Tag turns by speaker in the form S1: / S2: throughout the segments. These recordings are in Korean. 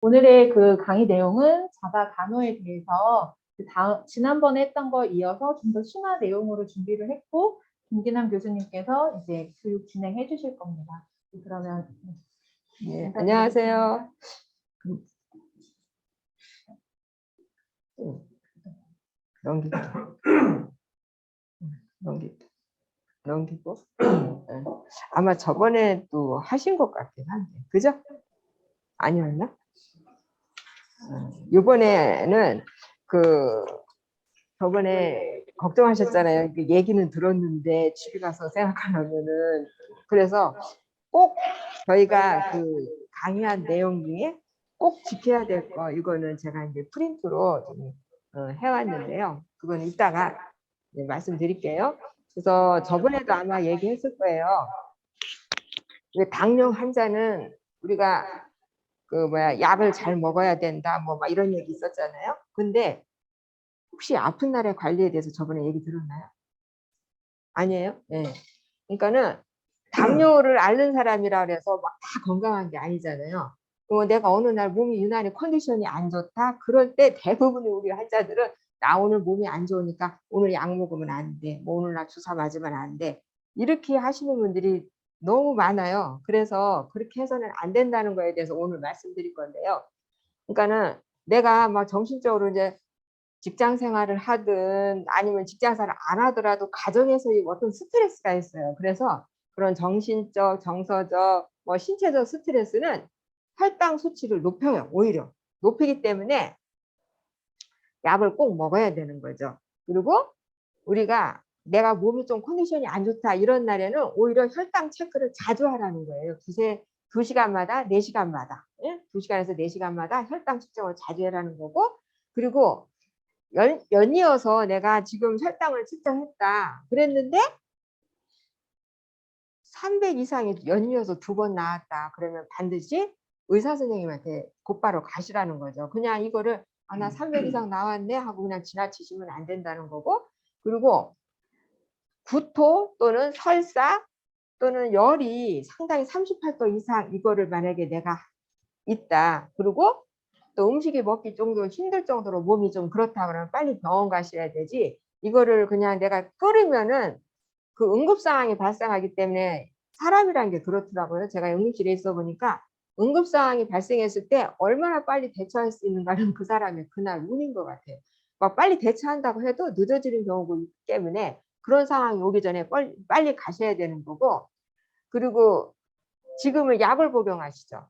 S1: 오늘의 그 강의 내용은 자가 간호에 대해서 지난번에 했던 거 이어서 좀 더 심화 내용으로 준비를 했고, 김기남 교수님께서 이제 교육 진행해 주실 겁니다. 그러면
S2: 네, 안녕하세요. 넘기고 넘기고 아마 저번에 또 하신 것 같긴 한데, 그죠? 아니었나? 이번에는 저번에 걱정하셨잖아요. 그 얘기는 들었는데 집에 가서 생각하면은, 그래서 꼭 저희가 강의한 내용 중에 꼭 지켜야 될 거, 이거는 제가 이제 프린트로 좀 해왔는데요. 그건 이따가 말씀드릴게요. 그래서 저번에도 아마 얘기했을 거예요. 당뇨 환자는 우리가 약을 잘 먹어야 된다, 뭐 막 이런 얘기 있었잖아요. 근데 혹시 아픈 날의 관리에 대해서 저번에 얘기 들었나요? 아니에요? 네. 그러니까는 당뇨를 앓는 사람이라 그래서 막 다 건강한 게 아니잖아요. 내가 어느 날 몸이 유난히 컨디션이 안 좋다. 그럴 때 대부분의 우리 환자들은 나 오늘 몸이 안 좋으니까 오늘 약 먹으면 안 돼. 뭐 오늘 날 주사 맞으면 안 돼. 이렇게 하시는 분들이 너무 많아요. 그래서 그렇게 해서는 안 된다는 거에 대해서 오늘 말씀드릴 건데요. 그러니까는 내가 막 정신적으로 이제 직장 생활을 하든 아니면 직장 생활을 안 하더라도 가정에서의 어떤 스트레스가 있어요. 그래서 그런 정신적, 정서적, 뭐 신체적 스트레스는 혈당 수치를 높여요. 오히려 높이기 때문에 약을 꼭 먹어야 되는 거죠. 그리고 우리가 내가 몸이 좀 컨디션이 안 좋다 이런 날에는 오히려 혈당 체크를 자주 하라는 거예요. 2시간마다 4시간마다 2시간에서 4시간마다 혈당 측정을 자주 하라는 거고, 그리고 연이어서 내가 지금 혈당을 측정했다 그랬는데 300 이상이 연이어서 2번 나왔다 그러면 반드시 의사 선생님한테 곧바로 가시라는 거죠. 그냥 이거를 나 300 이상 나왔네 하고 그냥 지나치시면 안 된다는 거고, 그리고 구토 또는 설사 또는 열이 상당히 38도 이상 이거를 만약에 내가 있다, 그리고 또 음식이 먹기 정도 힘들 정도로 몸이 좀 그렇다 그러면 빨리 병원 가셔야 되지, 이거를 그냥 내가 끓이면은 그 응급 상황이 발생하기 때문에 사람이라는 게 그렇더라고요. 제가 응급실에 있어 보니까 응급 상황이 발생했을 때 얼마나 빨리 대처할 수 있는가는 그 사람의 그날 운인 것 같아요. 막 빨리 대처한다고 해도 늦어지는 경우가 있기 때문에 그런 상황이 오기 전에 빨리 가셔야 되는 거고, 그리고 지금은 약을 복용하시죠.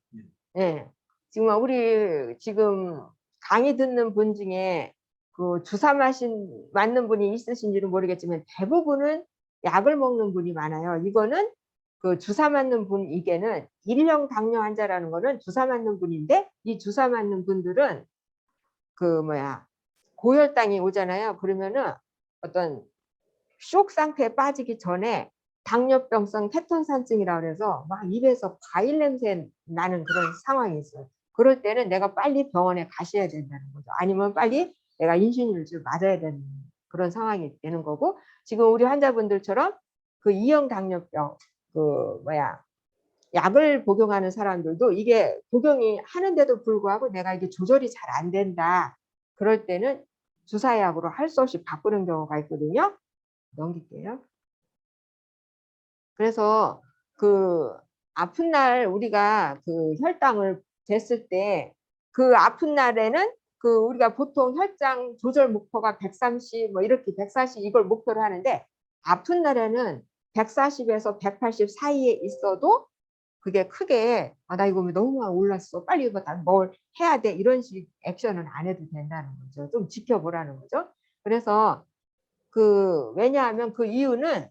S2: 예. 지금 우리 지금 강의 듣는 분 중에 그 주사 맞는 분이 있으신지는 모르겠지만 대부분은 약을 먹는 분이 많아요. 이거는 그 주사 맞는 분에게는 1형 당뇨 환자라는 거는 주사 맞는 분인데, 이 주사 맞는 분들은 고혈당이 오잖아요. 그러면은 어떤 쇼크 상태에 빠지기 전에 당뇨병성 패턴산증이라고 해서 막 입에서 과일 냄새 나는 그런 상황이 있어요. 그럴 때는 내가 빨리 병원에 가셔야 된다는 거죠. 아니면 빨리 내가 인슐린을 맞아야 되는 그런 상황이 되는 거고, 지금 우리 환자분들처럼 그 2형 당뇨병 약을 복용하는 사람들도 이게 복용이 하는데도 불구하고 내가 이게 조절이 잘 안 된다. 그럴 때는 주사약으로 할 수 없이 바꾸는 경우가 있거든요. 넘길게요. 그래서 그 아픈 날 우리가 그 혈당을 쟀을 때 그 아픈 날에는 그 우리가 보통 혈당 조절 목표가 130 뭐 이렇게 140 이걸 목표로 하는데, 아픈 날에는 140에서 180 사이에 있어도 그게 크게 나 이거 너무 올랐어 빨리 뭘 해야 돼 이런 식 액션은 안 해도 된다는 거죠. 좀 지켜보라는 거죠. 그래서 왜냐하면 그 이유는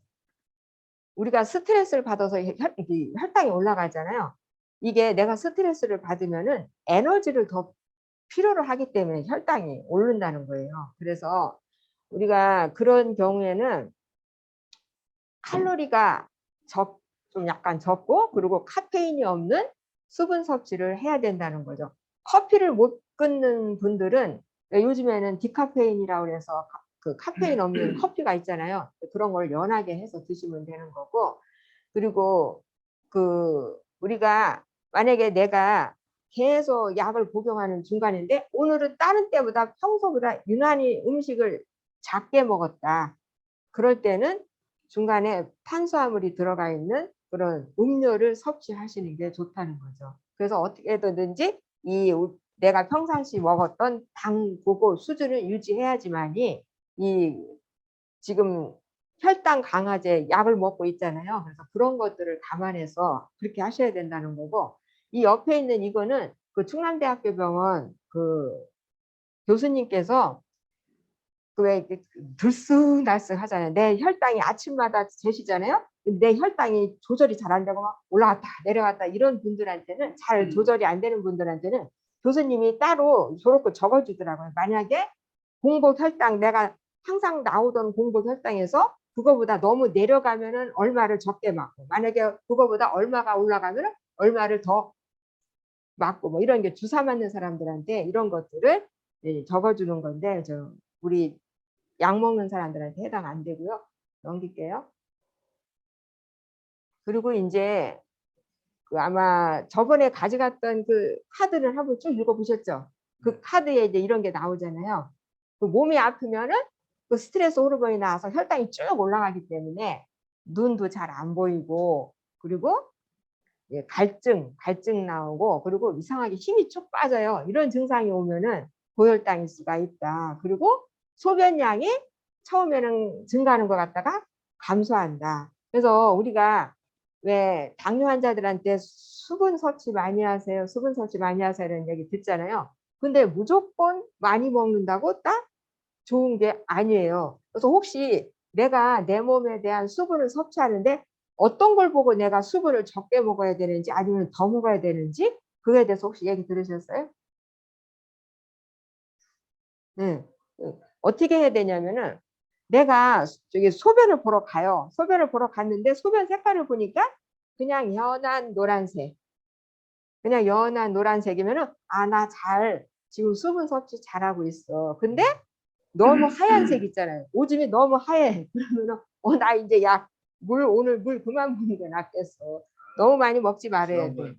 S2: 우리가 스트레스를 받아서 혈당이 올라가잖아요. 이게 내가 스트레스를 받으면은 에너지를 더 필요로 하기 때문에 혈당이 오른다는 거예요. 그래서 우리가 그런 경우에는 칼로리가 좀 약간 적고, 그리고 카페인이 없는 수분 섭취를 해야 된다는 거죠. 커피를 못 끊는 분들은 요즘에는 디카페인이라고 해서 그 카페인 없는 커피가 있잖아요. 그런 걸 연하게 해서 드시면 되는 거고, 그리고 우리가 만약에 내가 계속 약을 복용하는 중간인데 오늘은 다른 때보다 평소보다 유난히 음식을 작게 먹었다. 그럴 때는 중간에 탄수화물이 들어가 있는 그런 음료를 섭취하시는 게 좋다는 거죠. 그래서 어떻게든지 내가 평상시 먹었던 당 그거 수준을 유지해야지만이 이 지금 혈당 강화제 약을 먹고 있잖아요. 그래서 그런 것들을 감안해서 그렇게 하셔야 된다는 거고, 이 옆에 있는 이거는 그 충남대학교 병원 그 교수님께서 그 왜 들쑥날쑥 하잖아요. 내 혈당이 아침마다 재시잖아요. 내 혈당이 조절이 잘 안 되고 막 올라갔다 내려갔다 이런 분들한테는, 잘 조절이 안 되는 분들한테는 교수님이 따로 저렇게 적어주더라고요. 만약에 공복 혈당, 내가 항상 나오던 공복 혈당에서 그거보다 너무 내려가면은 얼마를 적게 맞고, 만약에 그거보다 얼마가 올라가면은 얼마를 더 맞고, 뭐 이런 게 주사 맞는 사람들한테 이런 것들을 적어주는 건데, 우리 약 먹는 사람들한테 해당 안 되고요. 넘길게요. 그리고 이제 그 아마 저번에 가져갔던 그 카드를 한번 쭉 읽어보셨죠? 그 카드에 이제 이런 게 나오잖아요. 그 몸이 아프면은 그 스트레스 호르몬이 나와서 혈당이 쭉 올라가기 때문에 눈도 잘 안 보이고, 그리고 갈증 나오고, 그리고 이상하게 힘이 쭉 빠져요. 이런 증상이 오면은 고혈당일 수가 있다. 그리고 소변량이 처음에는 증가하는 것 같다가 감소한다. 그래서 우리가 왜 당뇨 환자들한테 수분 섭취 많이 하세요, 수분 섭취 많이 하세요 이런 얘기 듣잖아요. 근데 무조건 많이 먹는다고 딱 좋은 게 아니에요. 그래서 혹시 내가 내 몸에 대한 수분을 섭취하는데 어떤 걸 보고 내가 수분을 적게 먹어야 되는지 아니면 더 먹어야 되는지, 그거에 대해서 혹시 얘기 들으셨어요? 네. 어떻게 해야 되냐면은, 내가 저기 소변을 보러 가요. 소변을 보러 갔는데 소변 색깔을 보니까 그냥 연한 노란색, 그냥 연한 노란색이면은 나 지금 수분 섭취 잘하고 있어. 근데 너무 하얀색 있잖아요. 오줌이 너무 하얘. 그러면은 나 이제 오늘 물 그만 먹는 게 낫겠어. 너무 많이 먹지 말아야 돼.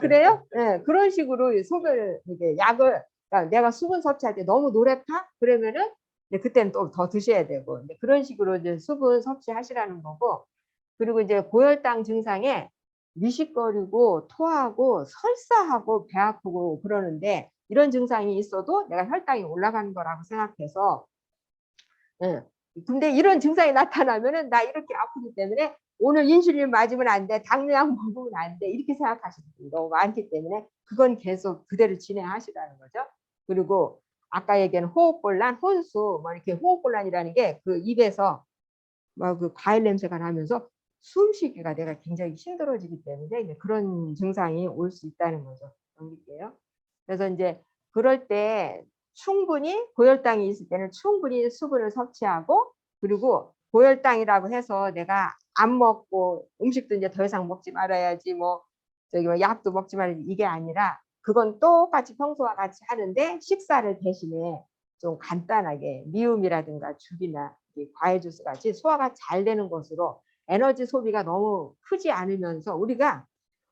S2: 그래요? 네, 그런 식으로 소변을 이게 약을, 그러니까 내가 수분 섭취할 때 너무 노랗다? 그러면은 이제 그때는 또 더 드셔야 되고, 이제 그런 식으로 이제 수분 섭취하시라는 거고. 그리고 이제 고혈당 증상에 미식거리고 토하고 설사하고 배 아프고 그러는데, 이런 증상이 있어도 내가 혈당이 올라가는 거라고 생각해서, 예. 근데 이런 증상이 나타나면은 나 이렇게 아프기 때문에 오늘 인슐린 맞으면 안 돼, 당뇨약 먹으면 안 돼, 이렇게 생각하시는 분이 너무 많기 때문에 그건 계속 그대로 진행하시라는 거죠. 그리고 아까 얘기한 호흡곤란, 혼수, 뭐 이렇게 호흡곤란이라는 게 그 입에서 막 그 과일 냄새가 나면서 숨쉬기가 내가 굉장히 힘들어지기 때문에 이제 그런 증상이 올 수 있다는 거죠. 넘길게요. 그래서 이제 그럴 때 충분히, 고혈당이 있을 때는 충분히 수분을 섭취하고, 그리고 고혈당이라고 해서 내가 안 먹고 음식도 이제 더 이상 먹지 말아야지, 뭐 약도 먹지 말아야지, 이게 아니라 그건 똑같이 평소와 같이 하는데 식사를 대신에 좀 간단하게 미음이라든가 죽이나 과일 주스 같이 소화가 잘 되는 것으로, 에너지 소비가 너무 크지 않으면서, 우리가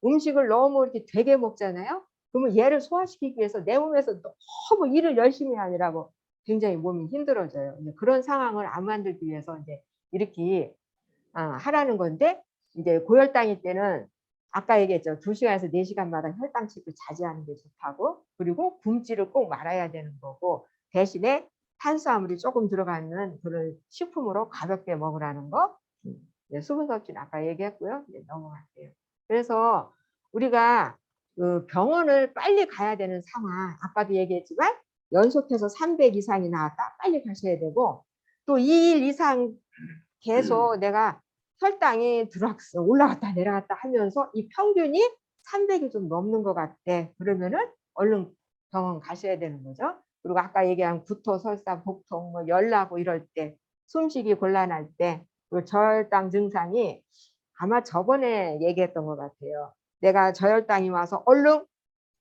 S2: 음식을 너무 이렇게 되게 먹잖아요. 그러면 얘를 소화시키기 위해서 내 몸에서 너무 일을 열심히 하느라고 굉장히 몸이 힘들어져요. 그런 상황을 안 만들기 위해서 이제 이렇게 하라는 건데, 이제 고혈당일 때는 아까 얘기했죠. 2시간에서 4시간마다 혈당 체크 자제하는 게 좋다고. 그리고 굶지를 꼭 말아야 되는 거고, 대신에 탄수화물이 조금 들어가는 그런 식품으로 가볍게 먹으라는 거. 수분 섭취는 아까 얘기했고요. 이제 넘어갈게요. 그래서 우리가 그 병원을 빨리 가야 되는 상황, 아까도 얘기했지만 연속해서 300 이상이 나왔다, 빨리 가셔야 되고, 또 2일 이상 계속 내가 혈당이 들어왔어, 올라갔다 내려갔다 하면서 이 평균이 300이 좀 넘는 것 같아. 그러면은 얼른 병원 가셔야 되는 거죠. 그리고 아까 얘기한 구토, 설사, 복통, 뭐 열나고 이럴 때, 숨쉬기 곤란할 때, 그리고 저혈당 증상이 아마 저번에 얘기했던 것 같아요. 내가 저혈당이 와서 얼른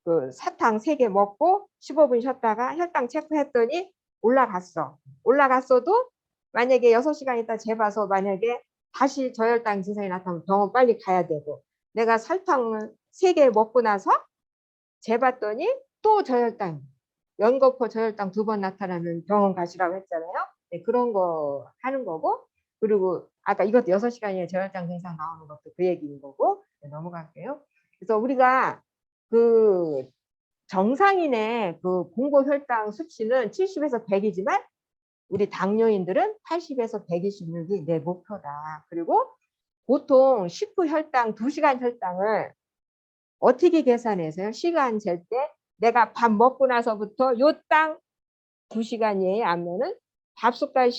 S2: 그 사탕 3개 먹고 15분 쉬었다가 혈당 체크했더니 올라갔어. 올라갔어도 만약에 6시간 있다 재봐서 만약에 다시 저혈당 증상이 나타나면 병원 빨리 가야 되고, 내가 설탕을 3개 먹고 나서 재봤더니 또 저혈당, 연거푸 저혈당 2번 나타나면 병원 가시라고 했잖아요. 네, 그런 거 하는 거고, 그리고 아까 이것도 6시간이에 저혈당 증상 나오는 것도 그 얘기인 거고. 네, 넘어갈게요. 그래서 우리가 그 정상인의 그 공복 혈당 수치는 70에서 100이지만 우리 당뇨인들은 80에서 120이 내 목표다. 그리고 보통 식후 혈당 2시간 혈당을 어떻게 계산해서요? 시간 잴 때 내가 밥 먹고 나서부터 요땅 2시간이에요. 하면은 밥 숟갈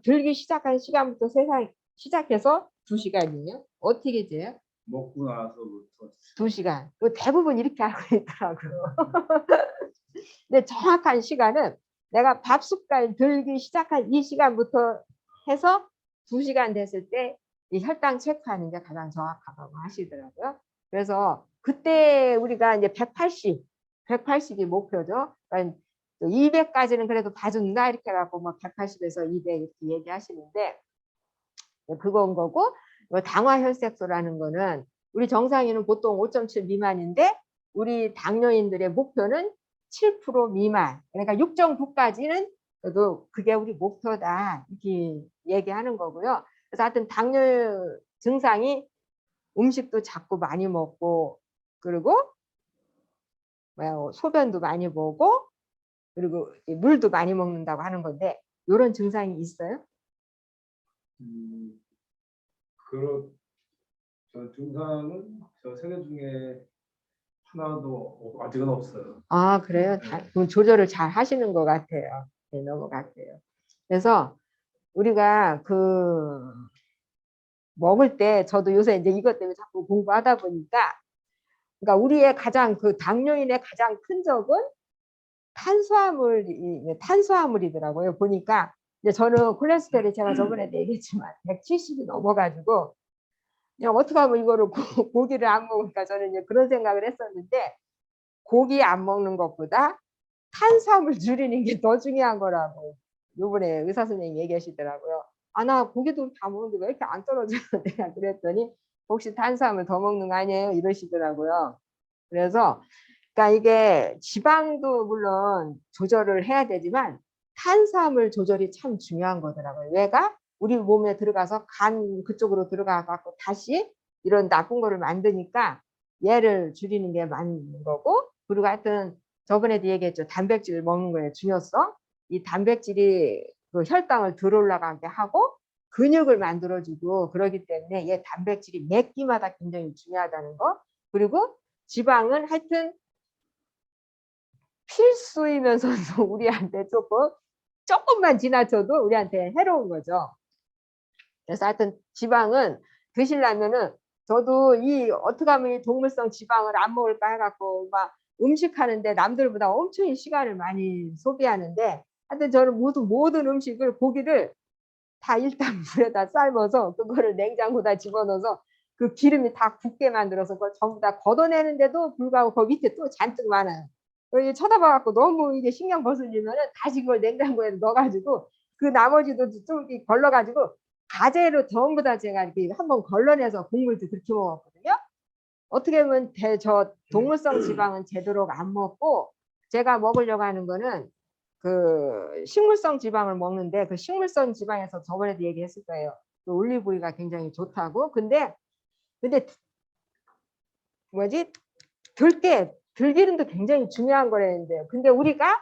S2: 들기 시작한 시간부터 세상 시작해서 2시간이에요. 어떻게 돼요?
S3: 먹고 나서부터
S2: 2시간. 대부분 이렇게 알고 있더라고요. 근데 정확한 시간은 내가 밥 숟갈 들기 시작한 이 시간부터 해서 2시간 됐을 때 이 혈당 체크하는 게 가장 정확하다고 하시더라고요. 그래서 그때 우리가 이제 180이 목표죠. 그러니까 200까지는 그래도 봐준다 이렇게 해갖고 뭐 180에서 200 이렇게 얘기하시는데 그건 거고, 당화혈색소라는 거는 우리 정상인은 보통 5.7 미만인데 우리 당뇨인들의 목표는 7% 미만. 그러니까 6.9까지는 그래도 그게 우리 목표다 이렇게 얘기하는 거고요. 그래서 하여튼 당뇨 증상이 음식도 자꾸 많이 먹고, 그리고 소변도 많이 보고, 그리고 물도 많이 먹는다고 하는 건데 이런 증상이 있어요?
S3: 그런 저 증상은 저 세대 중에 하나도 아직은 없어요.
S2: 아, 그래요? 그럼 조절을 잘 하시는 것 같아요. 네, 넘어갈게요. 그래서 우리가 먹을 때 저도 요새 이제 이것 때문에 자꾸 공부하다 보니까, 그러니까 우리의 가장 당뇨인의 가장 큰 적은 탄수화물이더라고요. 보니까 이제 저는 콜레스테롤이 제가 저번에도 얘기했지만 170이 넘어가지고 그냥 어떻게 하면 이거를 고기를 안 먹으니까 저는 이제 그런 생각을 했었는데, 고기 안 먹는 것보다 탄수화물 줄이는 게 더 중요한 거라고 요번에 의사 선생님이 얘기하시더라고요. 아, 나 고기도 다 먹는데 왜 이렇게 안 떨어져요? 내가 그랬더니 혹시 탄수화물 더 먹는 거 아니에요? 이러시더라고요. 그래서 그러니까 이게 지방도 물론 조절을 해야 되지만 탄수화물 조절이 참 중요한 거더라고요. 왜가 우리 몸에 들어가서 간 그쪽으로 들어가 갖고 다시 이런 나쁜 거를 만드니까 얘를 줄이는 게 맞는 거고, 그리고 하여튼 저번에도 얘기했죠. 단백질 먹는 거의 중요성. 이 단백질이 그 혈당을 덜 올라가게 하고 근육을 만들어주고 그러기 때문에 얘 단백질이 몇 끼마다 굉장히 중요하다는 거. 그리고 지방은 하여튼 필수이면서도 우리한테 조금만 지나쳐도 우리한테 해로운 거죠. 그래서 하여튼 지방은 드시려면은, 저도 어떻게 하면 이 동물성 지방을 안 먹을까 해갖고 막 음식하는데 남들보다 엄청 시간을 많이 소비하는데, 하여튼 저는 모든 음식을, 고기를 다 일단 물에다 삶아서 그거를 냉장고에다 집어넣어서 그 기름이 다 굳게 만들어서 그걸 전부 다 걷어내는데도 불구하고 그 밑에 또 잔뜩 많아요. 쳐다봐갖고 너무 이게 신경 거슬리면은 다시 그걸 냉장고에 넣어가지고 그 나머지도 좀 이렇게 걸러가지고 가재로 전부 다 제가 이렇게 한번 걸러내서 국물도 그렇게 먹었거든요. 어떻게 보면 저 동물성 지방은 제대로 안 먹고, 제가 먹으려고 하는 거는 그 식물성 지방을 먹는데, 그 식물성 지방에서 저번에도 얘기했을 거예요. 그 올리브오일가 굉장히 좋다고. 근데 뭐지? 들기름도 굉장히 중요한 거라는데요. 근데 우리가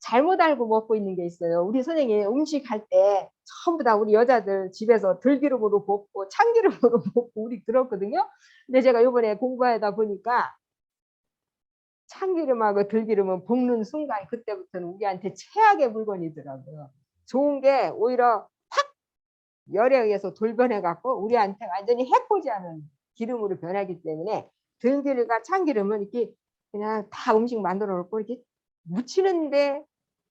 S2: 잘못 알고 먹고 있는 게 있어요. 우리 선생님이 음식할 때 전부 다 우리 여자들 집에서 들기름으로 볶고 참기름으로 볶고 우리 그렇거든요. 근데 제가 이번에 공부하다 보니까 참기름하고 들기름은 볶는 순간 그때부터는 우리한테 최악의 물건이더라고요. 좋은 게 오히려 확 열에 의해서 돌변해 갖고 우리한테 완전히 해코지하는 기름으로 변하기 때문에, 들기름과 참기름은 이렇게 그냥 다 음식 만들어 놓고 이렇게 묻히는데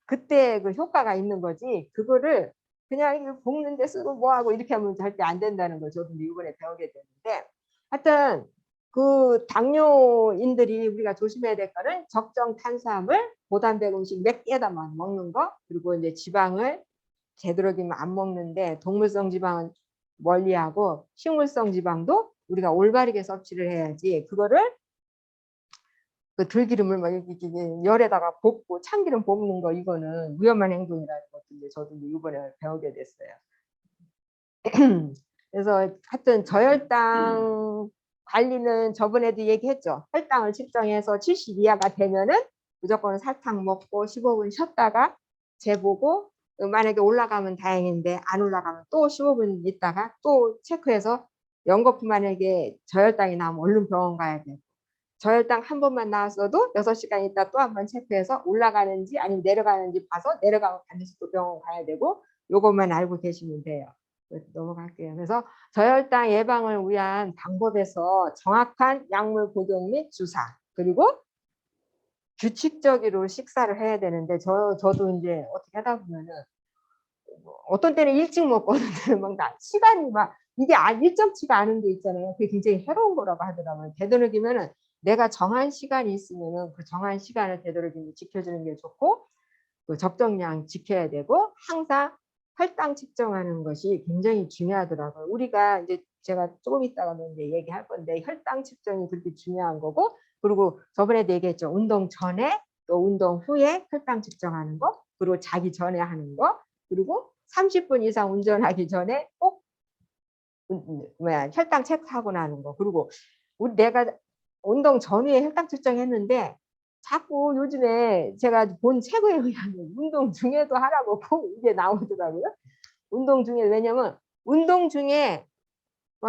S2: 그때 그 효과가 있는 거지, 그거를 그냥 볶는 데 쓰고 뭐하고 이렇게 하면 절대 안 된다는 거 저도 이번에 배우게 됐는데, 하여튼 그 당뇨인들이 우리가 조심해야 될 거는 적정 탄수화물, 고단백 음식 몇 개다만 먹는 거, 그리고 이제 지방을 제대로 되면 안 먹는데 동물성 지방은 멀리하고 식물성 지방도 우리가 올바르게 섭취를 해야지, 그거를 그 들기름을 막 이렇게 열에다가 볶고 참기름 볶는 거 이거는 위험한 행동이라는 것도 이제 저도 이제 이번에 배우게 됐어요. 그래서 하여튼 저혈당 관리는 저번에도 얘기했죠. 혈당을 측정해서 70 이하가 되면은 무조건 설탕 먹고 15분 쉬었다가 재보고 만약에 올라가면 다행인데 안 올라가면 또 15분 있다가 또 체크해서 연거푸 만약에 저혈당이 나오면 얼른 병원 가야 돼. 저혈당 한 번만 나왔어도 6시간 있다 또 한 번 체크해서 올라가는지 아니면 내려가는지 봐서 내려가면 반드시 또 병원 가야 되고 요것만 알고 계시면 돼요. 넘어갈게요. 그래서 저혈당 예방을 위한 방법에서 정확한 약물 복용 및 주사 그리고 규칙적으로 식사를 해야 되는데 저도 이제 어떻게 하다 보면은 어떤 때는 일찍 먹고 어떤 때는 막 시간이 막 이게 일정치가 않은 게 있잖아요. 그게 굉장히 해로운 거라고 하더라고요. 되도록이면은 내가 정한 시간이 있으면은 그 정한 시간을 되도록이면 지켜주는 게 좋고 그 적정량 지켜야 되고 항상 혈당 측정하는 것이 굉장히 중요하더라고요. 우리가 이제 제가 조금 있다가는 이제 얘기할 건데 혈당 측정이 그렇게 중요한 거고 그리고 저번에도 얘기했죠. 운동 전에 또 운동 후에 혈당 측정하는 거 그리고 자기 전에 하는 거 그리고 30분 이상 운전하기 전에 꼭 혈당 체크하고 나는 거 그리고 내가 운동 전후에 혈당 측정했는데 자꾸 요즘에 제가 본 책에 의하면 운동 중에도 하라고 꼭 이게 나오더라고요. 운동 중에 왜냐면 운동 중에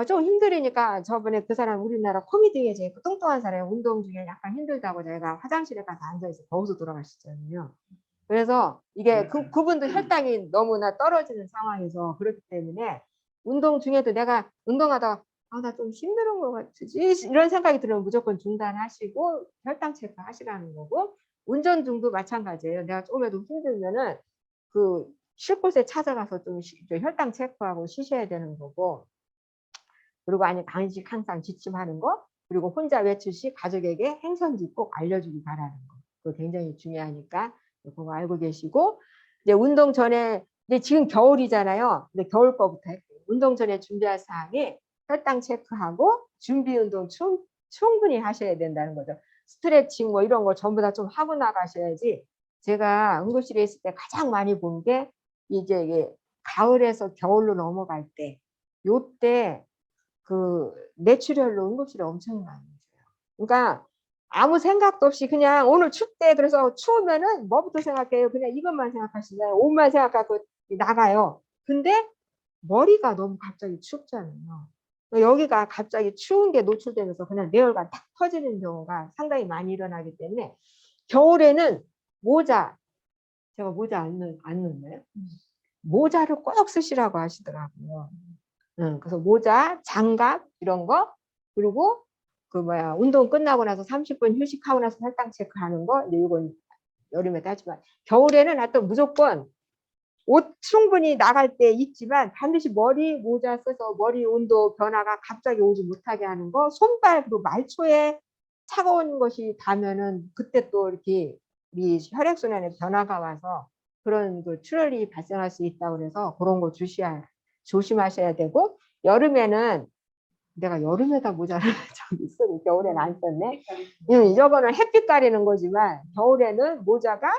S2: 좀 힘들으니까 저번에 그 사람 우리나라 코미디에 제일 뚱뚱한 사람이 운동 중에 약간 힘들다고 제가 화장실에 가서 앉아있어 더워서 돌아가셨잖아요. 그래서 이게 그분도 혈당이 너무나 떨어지는 상황에서 그렇기 때문에 운동 중에도 내가 운동하다가 나 좀 힘든 것 같지 이런 생각이 들으면 무조건 중단하시고 혈당 체크 하시라는 거고 운전 중도 마찬가지예요. 내가 조금이라도 힘들면은 그 쉴 곳에 찾아가서 좀 혈당 체크하고 쉬셔야 되는 거고 그리고 아니 간식 항상 지침하는 거 그리고 혼자 외출 시 가족에게 행선지 꼭 알려주기 바라는 거 그거 굉장히 중요하니까 그거 알고 계시고 이제 운동 전에 이제 지금 겨울이잖아요. 근데 겨울 거부터 할게요. 운동 전에 준비할 사항이 혈당 체크하고 준비 운동 충분히 하셔야 된다는 거죠. 스트레칭 뭐 이런 거 전부 다 좀 하고 나가셔야지. 제가 응급실에 있을 때 가장 많이 본 게 이제 이게 가을에서 겨울로 넘어갈 때 요때 그 뇌출혈로 응급실에 엄청 많이 있어요. 그러니까 아무 생각도 없이 그냥 오늘 춥대 그래서 추우면은 뭐부터 생각해요? 그냥 이것만 생각하시잖아요. 옷만 생각하고 나가요. 근데 머리가 너무 갑자기 춥잖아요. 여기가 갑자기 추운 게 노출되면서 그냥 뇌혈관 탁 터지는 경우가 상당히 많이 일어나기 때문에 겨울에는 모자 제가 모자 안 넣나요? 모자를 꼭 쓰시라고 하시더라고요. 그래서 모자, 장갑 이런 거 그리고 그 운동 끝나고 나서 30분 휴식하고 나서 혈당 체크하는 거 이제 이건 여름에 따지만 겨울에는 하여튼 무조건 옷 충분히 나갈 때 입지만 반드시 머리 모자 써서 머리 온도 변화가 갑자기 오지 못하게 하는 거 손발 그리고 말초에 차가운 것이 닿으면은 그때 또 이렇게 우리 혈액순환에 변화가 와서 그런 그 출혈이 발생할 수 있다고 그래서 그런 거 조심하셔야 되고 여름에는 내가 여름에다 모자를 저기 쓰고 겨울에는 안 썼네. 이거는 햇빛 가리는 거지만 겨울에는 모자가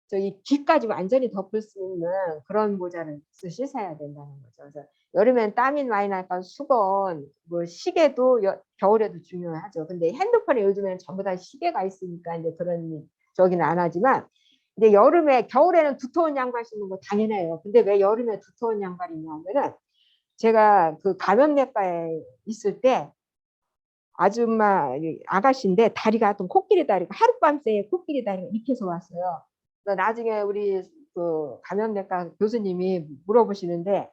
S2: 저기 귀까지 완전히 덮을 수 있는 그런 모자를 쓰셔야 된다는 거죠. 그래서 여름엔 땀이 많이 나니까 수건, 뭐 시계도 겨울에도 중요하죠. 근데 핸드폰에 요즘에는 전부 다 시계가 있으니까 이제 그런 저기는 안 하지만 이제 겨울에는 두터운 양말 신는 거 당연해요. 근데 왜 여름에 두터운 양말이 있냐면은 제가 그 감염내과에 있을 때 아줌마 아가씨인데 다리가 좀 코끼리 다리가 하룻밤새 코끼리 다리가 익혀서 왔어요. 그래서 나중에 우리 그 감염내과 교수님이 물어보시는데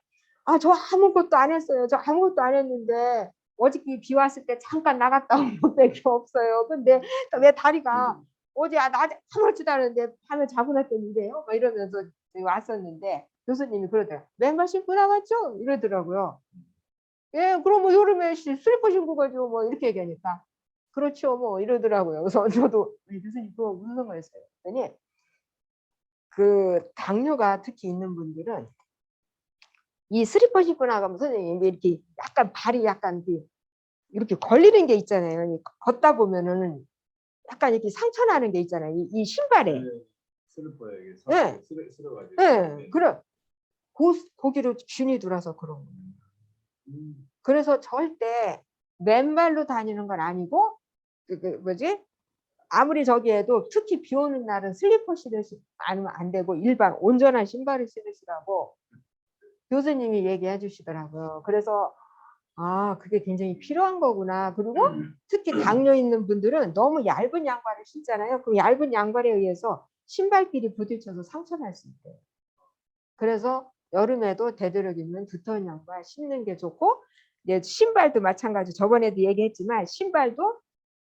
S2: 저 아무것도 안 했어요. 저 아무것도 안 했는데 어저께 비 왔을 때 잠깐 나갔다 온 것밖에 없어요. 근데 왜 다리가 어제 낮에 아무렇지도 않은데 밤에 자고 났더니래요. 막 이러면서 왔었는데 교수님이 그러더라고요. 맨발 신고 나갔죠? 이러더라고요. 예, 그럼 뭐 여름에 슬리퍼 신고 가죠. 뭐 이렇게 얘기하니까 그렇죠. 뭐 이러더라고요. 그래서 저도 교수님 그거 무슨 거였어요. 그랬더니 그 당뇨가 특히 있는 분들은 이 슬리퍼 신고 나가면 선생님이 이렇게 약간 발이 약간 이렇게 걸리는 게 있잖아요. 걷다 보면은 약간 이렇게 상처 나는 게 있잖아요. 이 신발에.
S3: 슬퍼요 이게.
S2: 네.
S3: 쓸어가지고.
S2: 예, 그래. 거기로 균이 들어서 그런 거예요. 그래서 절대 맨발로 다니는 건 아니고, 뭐지? 아무리 저기에도 특히 비 오는 날은 슬리퍼 신으시 않으면 안 되고, 일반 온전한 신발을 신으시라고 교수님이 얘기해 주시더라고요. 그래서, 아, 그게 굉장히 필요한 거구나. 그리고 특히 당뇨 있는 분들은 너무 얇은 양발을 신잖아요. 그 얇은 양발에 의해서 신발끼리 부딪혀서 상처 날 수 있대요. 그래서 여름에도 되도록이면 두터운 양말 신는 게 좋고, 이제 신발도 마찬가지. 저번에도 얘기했지만 신발도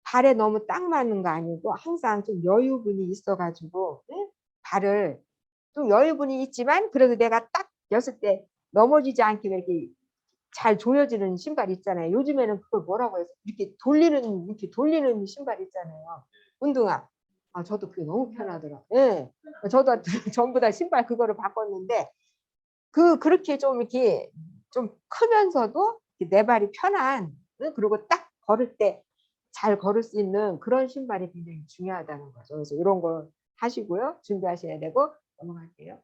S2: 발에 너무 딱 맞는 거 아니고 항상 좀 여유분이 있어가지고, 응? 발을 좀 여유분이 있지만 그래도 내가 딱 였을 때 넘어지지 않게 이렇게 잘 조여지는 신발 있잖아요. 요즘에는 그걸 뭐라고 해서 이렇게 돌리는 신발 있잖아요. 운동화. 아, 저도 그게 너무 편하더라고요. 예. 저도 전부 다 신발 그거를 바꿨는데, 그렇게 좀 이렇게 좀 크면서도 내 발이 편한, 응? 그리고 딱 걸을 때 잘 걸을 수 있는 그런 신발이 굉장히 중요하다는 거죠. 그래서 이런 거 하시고요. 준비하셔야 되고. 넘어갈게요.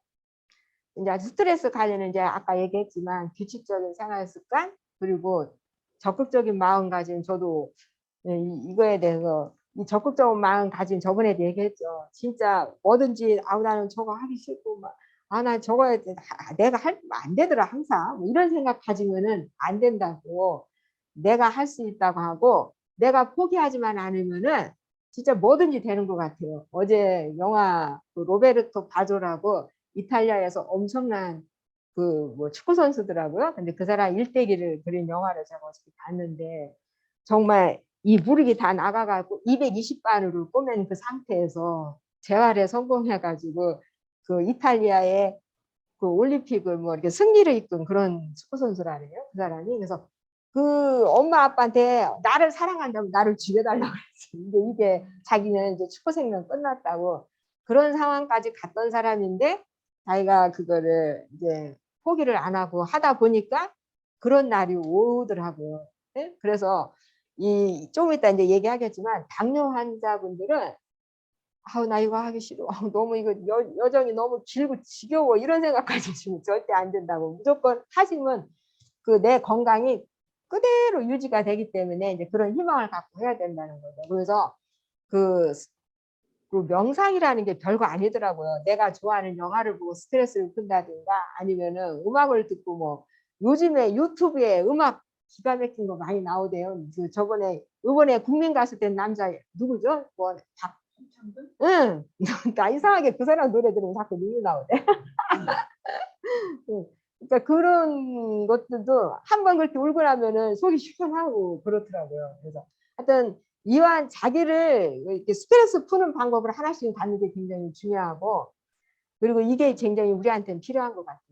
S2: 이제 스트레스 관리는 이제 아까 얘기했지만 규칙적인 생활 습관, 그리고 적극적인 마음가짐. 저도 이거에 대해서 이 적극적인 마음가짐 저번에도 얘기했죠. 진짜 뭐든지 아우 나는 저거 하기 싫고 막 나 저거 내가 하면 안 되더라 항상 뭐 이런 생각 가지면은 안 된다고. 내가 할 수 있다고 하고 내가 포기하지만 않으면은 진짜 뭐든지 되는 것 같아요. 어제 영화 그 로베르토 바조라고 이탈리아에서 엄청난 그 뭐 축구 선수더라고요. 근데 그 사람 일대기를 그린 영화를 제가 어저께 봤는데, 정말 이 무릎이 다 나가가지고 220반으로 꼬맨 그 상태에서 재활에 성공해가지고 그 이탈리아의 그 올림픽을 뭐 이렇게 승리를 이끈 그런 축구 선수라네요. 그 사람이. 그래서 그 엄마 아빠한테 나를 사랑한다면 나를 죽여달라고 그랬지. 근데 이게 자기는 이제 축구 생명 끝났다고 그런 상황까지 갔던 사람인데, 자기가 그거를 이제 포기를 안 하고 하다 보니까 그런 날이 오더라고요. 네? 그래서 좀 이따 이제 얘기하겠지만 당뇨 환자분들은 아우 나 이거 하기 싫어. 너무 이거 여정이 너무 길고 지겨워. 이런 생각까지 지금 절대 안 된다고. 무조건 하시면 그 내 건강이 그대로 유지가 되기 때문에 이제 그런 희망을 갖고 해야 된다는 거죠. 그래서 그 명상이라는 게 별거 아니더라고요. 내가 좋아하는 영화를 보고 스트레스를 푼다든가 아니면은 음악을 듣고 뭐 요즘에 유튜브에 음악 기가 막힌 거 많이 나오대요. 그 요번에 국민 가수 된 남자 누구죠? 뭐 응. 나 이상하게 그 사람 노래 들으면 자꾸 눈이 나오네. 그러니까 그런 것들도 한번 그렇게 울고 나면은 속이 시원하고 그렇더라고요. 그래서 하여튼 이왕 자기를 이렇게 스트레스 푸는 방법을 하나씩 갖는 게 굉장히 중요하고, 그리고 이게 굉장히 우리한테는 필요한 것 같아요.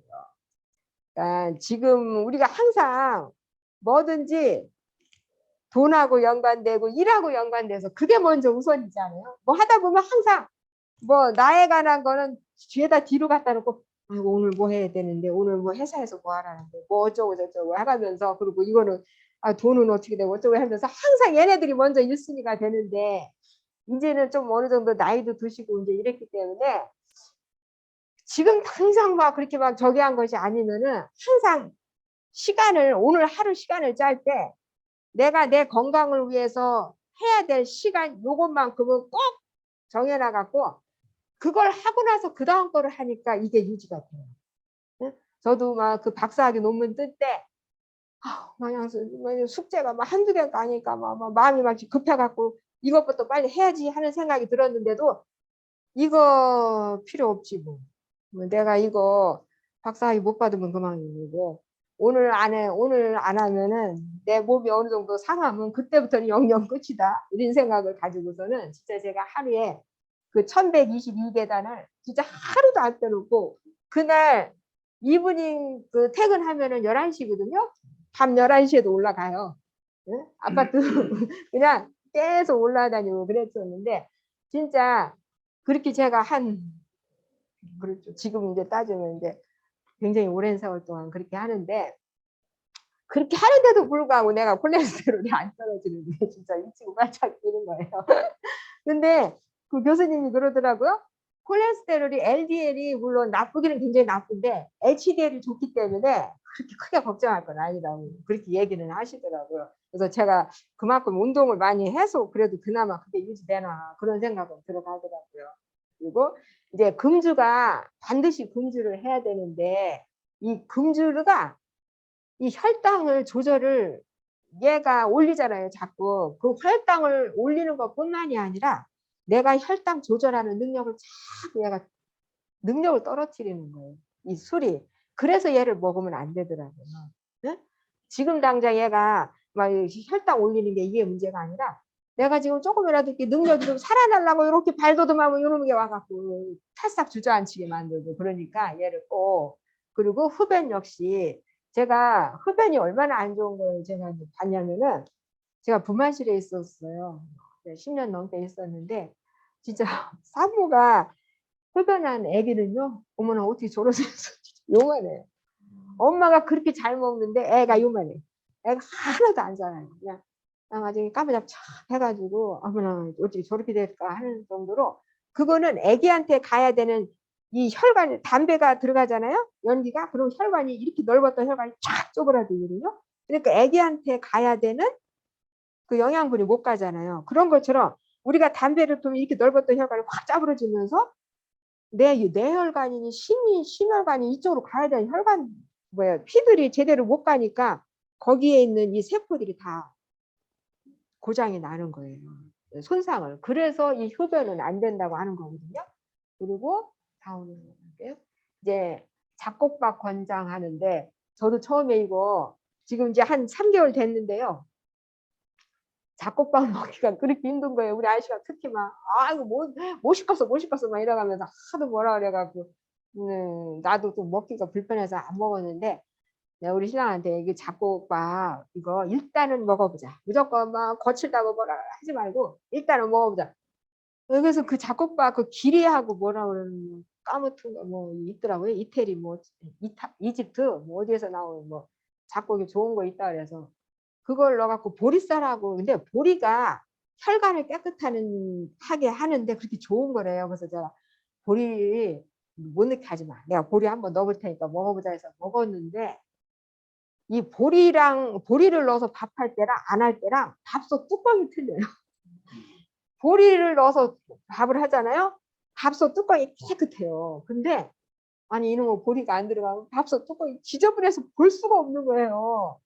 S2: 그러니까 지금 우리가 항상 뭐든지 돈하고 연관되고 일하고 연관돼서 그게 먼저 우선이잖아요. 뭐 하다 보면 항상 뭐 나에 관한 거는 뒤에다 뒤로 갖다 놓고 아이고 오늘 뭐 해야 되는데 오늘 뭐 회사에서 뭐 하라는데 뭐 어쩌고 저쩌고 해가면서, 그리고 이거는 돈은 어떻게 되고 어쩌고 하면서 항상 얘네들이 먼저 1순위가 되는데, 이제는 좀 어느 정도 나이도 드시고 이제 이랬기 때문에 지금 당장 막 그렇게 막 저기 한 것이 아니면은 항상 오늘 하루 시간을 짤 때 내가 내 건강을 위해서 해야 될 시간 요것만큼은 꼭 정해놔갖고 그걸 하고 나서 그 다음 거를 하니까 이게 유지가 돼요. 네? 저도 막 그 박사학위 논문 뜰 때 마냥 숙제가 막 한두 개가 아니까 막 마음이 막 급해갖고 이것부터 빨리 해야지 하는 생각이 들었는데도 이거 필요 없지 뭐. 내가 이거 박사학위 못 받으면 그만이고 오늘 안 하면은 내 몸이 어느 정도 상하면 그때부터는 영영 끝이다. 이런 생각을 가지고서는 진짜 제가 하루에 그 1122계단을 진짜 하루도 안 빼놓고, 그날 이브닝 그 퇴근하면은 11시거든요. 밤 11시에도 올라가요. 응? 아파트 그냥 계속 올라다니고 그랬었는데, 진짜 그렇게 제가 그렇죠. 지금 이제 따지면 이제 굉장히 오랜 세월 동안 그렇게 하는데, 그렇게 하는데도 불구하고 내가 콜레스테롤이 안 떨어지는 게 진짜 미치고 발짝 뛰는 거예요. 근데 그 교수님이 그러더라고요. 콜레스테롤이 LDL이 물론 나쁘기는 굉장히 나쁜데 HDL이 좋기 때문에 그렇게 크게 걱정할 건 아니라고 그렇게 얘기는 하시더라고요. 그래서 제가 그만큼 운동을 많이 해서 그래도 그나마 그게 유지되나 그런 생각은 들어가더라고요. 그리고 이제 금주가 반드시 금주를 해야 되는데 이 금주가 이 혈당을 조절을 얘가 올리잖아요. 자꾸 그 혈당을 올리는 것뿐만이 아니라 내가 혈당 조절하는 능력을 자꾸 얘가 능력을 떨어뜨리는 거예요. 이 술이. 그래서 얘를 먹으면 안 되더라고요. 네? 지금 당장 얘가 막 혈당 올리는 게 이게 문제가 아니라 내가 지금 조금이라도 이렇게 능력이 좀 살아나려고 이렇게 발돋움하고 이러는 게 와갖고 탈싹 주저앉히게 만들고 그러니까 얘를 꼭 그리고 흡연 역시 제가 흡연이 얼마나 안 좋은 걸 제가 봤냐면은 제가 분만실에 있었어요. 10년 넘게 있었는데 진짜 산모가 흡연한 애기는요. 어머나 어떻게 저런 요만해. 엄마가 그렇게 잘 먹는데 애가 요만해. 애가 하나도 안 자라요. 그냥 나중에 까무잡 해가지고 어머나 어떻게 저렇게 될까 하는 정도로 그거는 애기한테 가야 되는 이 혈관 담배가 들어가잖아요. 연기가 그럼 혈관이 이렇게 넓었던 혈관이 쫙 쪼그라들거든요. 그러니까 애기한테 가야 되는 그 영양분이 못 가잖아요. 그런 것처럼 우리가 담배를 피우면 이렇게 넓었던 혈관이 확 짜부러지면서 뇌혈관이니 심혈관이 이쪽으로 가야 되는 혈관 피들이 제대로 못 가니까 거기에 있는 이 세포들이 다 고장이 나는 거예요. 손상을. 그래서 이 흡연은 안 된다고 하는 거거든요. 그리고 다음으로 볼게요. 이제 잡곡밥 권장하는데 저도 처음에 이거 지금 이제 한 3개월 됐는데요. 잡곡밥 먹기가 그렇게 힘든 거예요. 우리 아저씨가 특히 막 이거 못 씹었어 막 이러가면서 하도 뭐라 그래갖고 나도 좀 먹기가 불편해서 안 먹었는데 내가 우리 신랑한테 이게 잡곡밥 이거 일단은 먹어보자. 무조건 막 거칠다고 뭐라 하지 말고 일단은 먹어보자. 그래서 그 잡곡밥 그 기리하고 뭐라 그러는 까무튼 거 뭐 있더라고요. 이태리 뭐 이집트 뭐 어디에서 나오는 뭐 잡곡이 좋은 거 있다 그래서 그걸 넣어갖고 보리쌀하고 근데 보리가 혈관을 깨끗하게 하는데 그렇게 좋은 거래요. 그래서 제가 보리 못 넣게 하지 마. 내가 보리 한번 넣어볼 테니까 먹어보자 해서 먹었는데 이 보리를 넣어서 밥할 때랑 안 할 때랑 밥솥 뚜껑이 틀려요. 보리를 넣어서 밥을 하잖아요. 밥솥 뚜껑이 깨끗해요. 근데 아니 이놈의 보리가 안 들어가면 밥솥 뚜껑이 지저분해서 볼 수가 없는 거예요.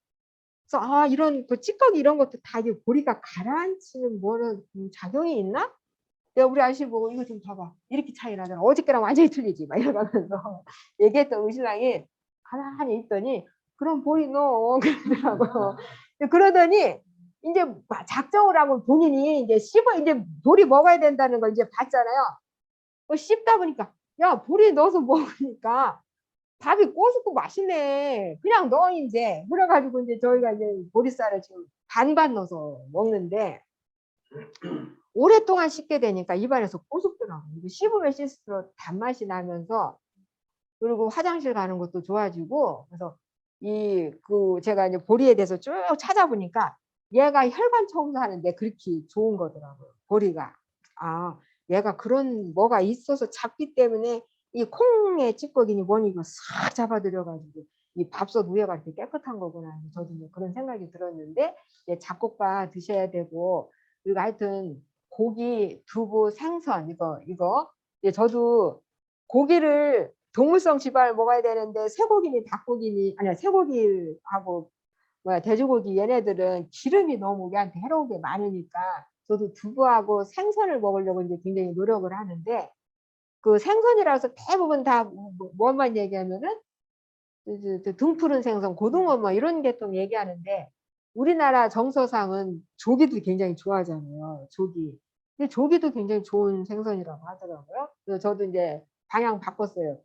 S2: 그래서 이런 그 찌꺼기 이런 것도 다 이게 보리가 가라앉히는 뭐는 작용이 있나? 내가 우리 아저씨 보고 이거 좀 봐봐. 이렇게 차이 나잖아. 어저께랑 완전히 틀리지. 막 이러면서 얘기했던 우리 신랑이 가만히 있더니 그럼 보리 넣어. 그러더라고요. 그러더니 이제 작정을 하고 본인이 이제 이제 보리 먹어야 된다는 걸 이제 봤잖아요. 씹다 보니까 야 보리 넣어서 먹으니까 밥이 꼬숩고 맛있네. 그냥 넣어 이제. 그래가지고 이제 저희가 이제 보리쌀을 지금 반반 넣어서 먹는데 오랫동안 씹게 되니까 입안에서 꼬숩더라고요. 씹으면 씹을수록 단맛이 나면서 그리고 화장실 가는 것도 좋아지고 그래서 제가 이제 보리에 대해서 쭉 찾아보니까 얘가 혈관 청소하는데 그렇게 좋은 거더라고요. 보리가. 얘가 그런 뭐가 있어서 잡기 때문에 이 콩의 찌꺼기니 뭐니 이거 싹 잡아들여가지고 이 밥솥 위에가 이렇게 깨끗한 거구나. 저도 뭐 그런 생각이 들었는데 잡곡밥 드셔야 되고 그리고 하여튼 고기, 두부, 생선 이거 저도 고기를 동물성 지방을 먹어야 되는데 쇠고기니 닭고기니 아니야 쇠고기하고 돼지고기 얘네들은 기름이 너무 우리한테 해로운 게 많으니까 저도 두부하고 생선을 먹으려고 이제 굉장히 노력을 하는데 그 생선이라서 대부분 다 뭐만 얘기하면은 등푸른 생선, 고등어 뭐 이런 계통 얘기하는데 우리나라 정서상은 조기도 굉장히 좋아하잖아요. 조기. 근데 조기도 굉장히 좋은 생선이라고 하더라고요. 그래서 저도 이제 방향 바꿨어요.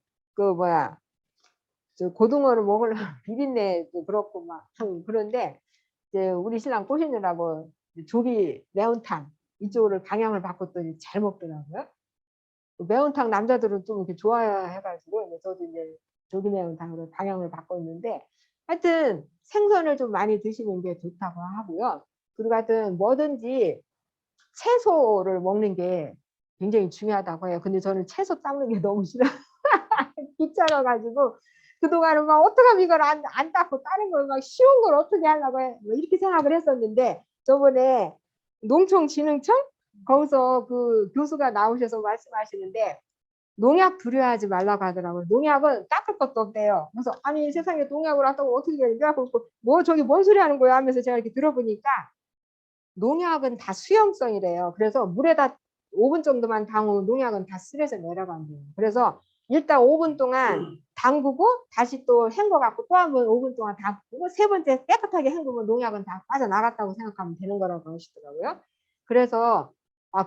S2: 저 고등어를 먹으려면 비린내도 그렇고 막 그런데 이제 우리 신랑 꼬시느라고 조기 매운탕 이쪽으로 방향을 바꿨더니 잘 먹더라고요. 매운탕 남자들은 좀 이렇게 좋아해가지고 저도 이제 조기 매운탕으로 방향을 바꿨는데 하여튼 생선을 좀 많이 드시는 게 좋다고 하고요. 그리고 하여튼 뭐든지 채소를 먹는 게 굉장히 중요하다고 해요. 근데 저는 채소 닦는 게 너무 싫어. 귀찮아가지고 그동안은 막 어떻게 하면 이걸 안 닦고 다른 걸 막 쉬운 걸 어떻게 하려고 해. 뭐 이렇게 생각을 했었는데 저번에 농촌진흥청 거기서 그 교수가 나오셔서 말씀하시는데 농약 불여하지 말라고 하더라고요. 농약은 닦을 것도 없대요. 그래서 아니 세상에 농약을 한다고 어떻게 해? 뭐 저기 뭔 소리 하는 거야 하면서 제가 이렇게 들어보니까 농약은 다 수용성이래요. 그래서 물에다 5분 정도만 담으면 농약은 다 쓸에서 내려간대요. 그래서 일단 5분 동안 담그고 다시 또 헹궈갖고 또 한 번 5분 동안 담그고 세 번째 깨끗하게 헹구면 농약은 다 빠져나갔다고 생각하면 되는 거라고 하시더라고요. 그래서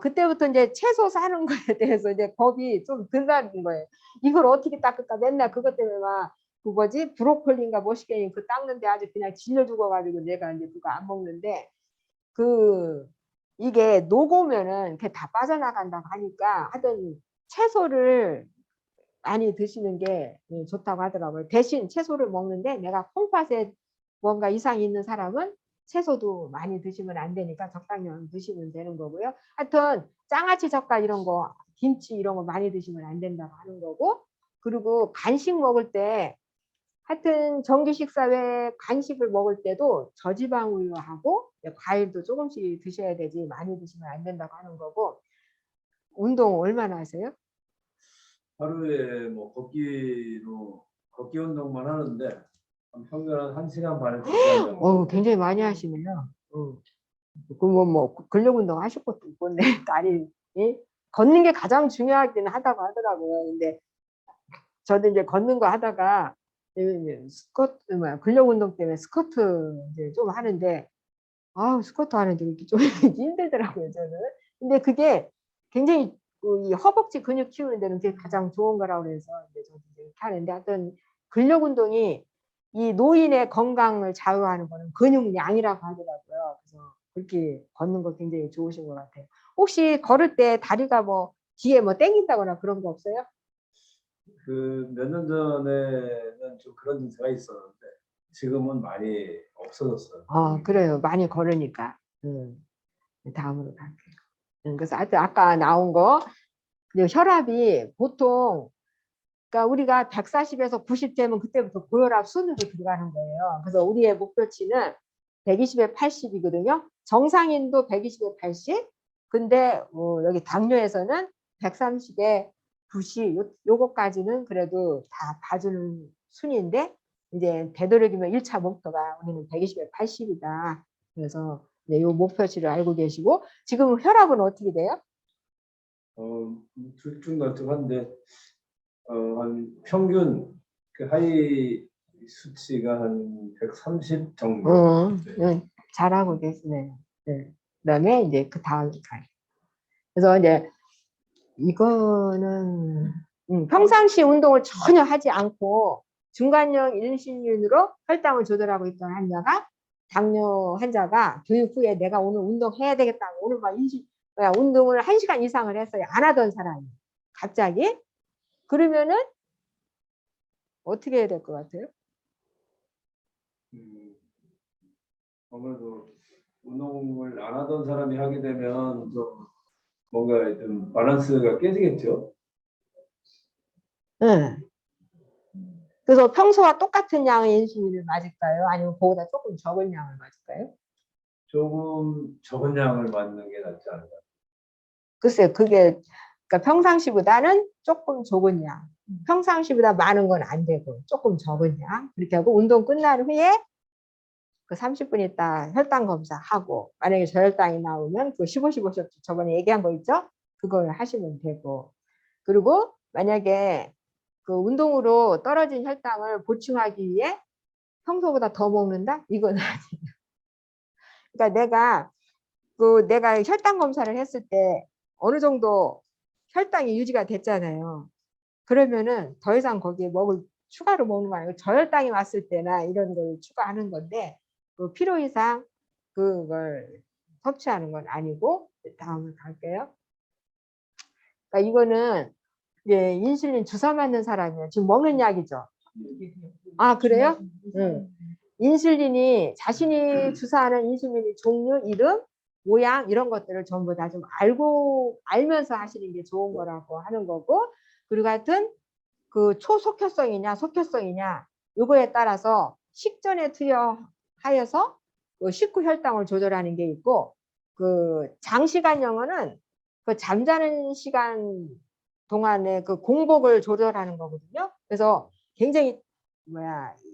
S2: 그때부터 이제 채소 사는 거에 대해서 이제 겁이 좀 든다는 거예요. 이걸 어떻게 닦을까 맨날 그것 때문에 막 그 뭐지 브로콜리인가 뭐시겠니 그 닦는데 아주 그냥 질려 죽어가지고 내가 이제 그거 안 먹는데 그 이게 녹으면은 이렇게 다 빠져나간다고 하니까 하여튼 채소를 많이 드시는 게 좋다고 하더라고요. 대신 채소를 먹는데 내가 콩팥에 뭔가 이상이 있는 사람은 채소도 많이 드시면 안 되니까 적당량 드시면 되는 거고요. 하여튼 장아찌 젓갈 이런 거 김치 이런 거 많이 드시면 안 된다고 하는 거고 그리고 간식 먹을 때 하여튼 정기 식사 외에 간식을 먹을 때도 저지방 우유하고 과일도 조금씩 드셔야 되지 많이 드시면 안 된다고 하는 거고 운동 얼마나 하세요?
S3: 하루에 뭐 걷기 운동만 하는데 한 평균 한 1시간 반에서 2시간 정도.
S2: 굉장히 많이 하시네요. 그러면 뭐 근력 운동 하실 것도 있겠네. 다리 걷는 게 가장 중요하긴 하다고 하더라고요. 근데 저도 이제 걷는 거 하다가 근력 운동 때문에 스쿼트 이제 좀 하는데 스쿼트 하는데 이렇게 좀 힘들더라고요, 저는. 근데 그게 굉장히 이 허벅지 근육 키우는 데는 그게 가장 좋은 거라고 그래서 이제 저도 이렇게 하는데 하여튼 근력 운동이 이 노인의 건강을 좌우하는 거는 근육량이라고 하더라고요. 그래서 그렇게 걷는 거 굉장히 좋으신 것 같아요. 혹시 걸을 때 다리가 뭐 뒤에 뭐 땡긴다거나 그런 거 없어요?
S3: 그 몇 년 전에는 좀 그런 증세가 있었는데 지금은 많이 없어졌어요.
S2: 그래요. 많이 걸으니까. 다음으로 갈게요. 그래서 하여튼 아까 나온 거 혈압이 보통 그러니까 우리가 140에서 90 되면 그때부터 고혈압 순으로 들어가는 거예요. 그래서 우리의 목표치는 120에 80이거든요. 정상인도 120에 80. 근데 여기 당뇨에서는 130에 90. 요거까지는 그래도 다 봐주는 순위인데 이제 되도록이면 1차 목표가 우리는 120에 80이다. 그래서 이 목표치를 알고 계시고 지금 혈압은 어떻게 돼요?
S3: 들쭉날쭉한데 한 평균 그 하이 수치가 한 130 정도. 네.
S2: 잘하고 계시네요. 네. 그다음에 이제 그 다음 가요. 그래서 이제 이거는 평상시 운동을 전혀 하지 않고 중간형 인슐린으로 혈당을 조절하고 있던 환자가 당뇨 환자가 교육 후에 내가 오늘 운동해야 되겠다. 오늘 막 운동을 1시간 이상을 했어요. 안 하던 사람이 갑자기 그러면은 어떻게 해야 될 것 같아요?
S3: 아무래도 운동을 안 하던 사람이 하게 되면 좀 뭔가 좀 밸런스가 깨지겠죠.
S2: 네. 그래서 평소와 똑같은 양의 인슐린을 맞을까요? 아니면 그보다 조금 적은 양을 맞을까요?
S3: 조금 적은 양을 맞는 게 낫지 않을까.
S2: 글쎄요, 그게 그러니까 평상시보다는 조금 적은 양, 평상시보다 많은 건 안 되고 조금 적은 양 그렇게 하고 운동 끝난 후에 그 30분 있다 혈당 검사하고 만약에 저혈당이 나오면 그 15-15 저번에 얘기한 거 있죠? 그걸 하시면 되고 그리고 만약에 그 운동으로 떨어진 혈당을 보충하기 위해 평소보다 더 먹는다? 이건 아니에요. 그러니까 내가 혈당 검사를 했을 때 어느 정도 혈당이 유지가 됐잖아요. 그러면은 더 이상 거기에 추가로 먹는 거 아니고 저혈당이 왔을 때나 이런 걸 추가하는 건데 그 필요 이상 그걸 섭취하는 건 아니고 다음을 갈게요. 그러니까 이거는 이제 인슐린 주사 맞는 사람이에요. 지금 먹는 약이죠. 그래요? 인슐린이 자신이 주사하는 인슐린의 종류, 이름, 모양 이런 것들을 전부 다 좀 알면서 하시는 게 좋은 거라고 하는 거고, 그리고 하여튼 그 초속효성이냐 속효성이냐 요거에 따라서 식전에 투여하여서 그 식후 혈당을 조절하는 게 있고, 그 장시간 영어는 그 잠자는 시간 동안에 그 공복을 조절하는 거거든요. 그래서 굉장히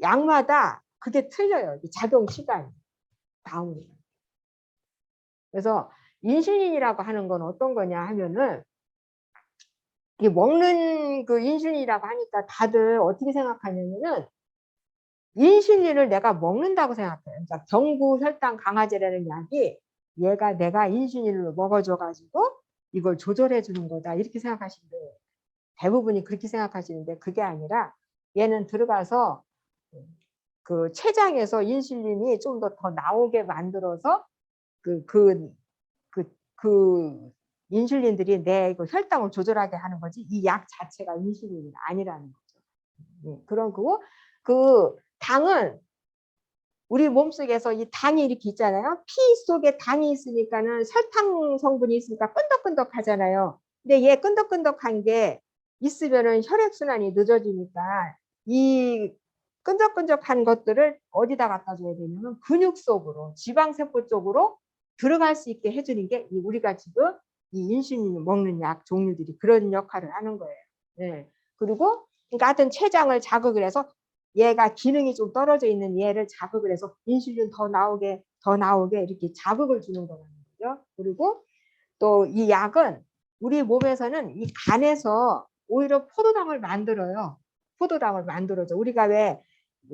S2: 약마다 그게 틀려요. 작용 시간이. 다음으로. 그래서 인슐린이라고 하는 건 어떤 거냐 하면은, 이 먹는 그 인슐린이라고 하니까 다들 어떻게 생각하냐면은 인슐린을 내가 먹는다고 생각해요. 그러니까 경부 혈당 강화제라는 약이 얘가 내가 인슐린을 먹어줘가지고 이걸 조절해 주는 거다 이렇게 생각하시는데, 대부분이 그렇게 생각하시는데 그게 아니라 얘는 들어가서 그 췌장에서 인슐린이 좀 더 나오게 만들어서 그 인슐린들이 내 그 혈당을 조절하게 하는 거지, 이 약 자체가 인슐린이 아니라는 거죠. 네, 그런 거고, 그 당은 우리 몸속에서 이 당이 이렇게 있잖아요. 피 속에 당이 있으니까는 설탕 성분이 있으니까 끈덕끈덕 하잖아요. 근데 얘 끈덕끈덕한 게 있으면은 혈액순환이 늦어지니까 이 끈적끈적한 것들을 어디다 갖다 줘야 되냐면 근육 속으로, 지방세포 쪽으로 들어갈 수 있게 해주는 게 우리가 지금 이 인슐린 먹는 약 종류들이 그런 역할을 하는 거예요. 네. 그리고 그러니까 하여튼 췌장을 자극을 해서 얘가 기능이 좀 떨어져 있는 얘를 자극을 해서 인슐린 더 나오게 이렇게 자극을 주는 거라는 거죠. 그리고 또 이 약은 우리 몸에서는 이 간에서 오히려 포도당을 만들어요. 포도당을 만들어줘. 우리가 왜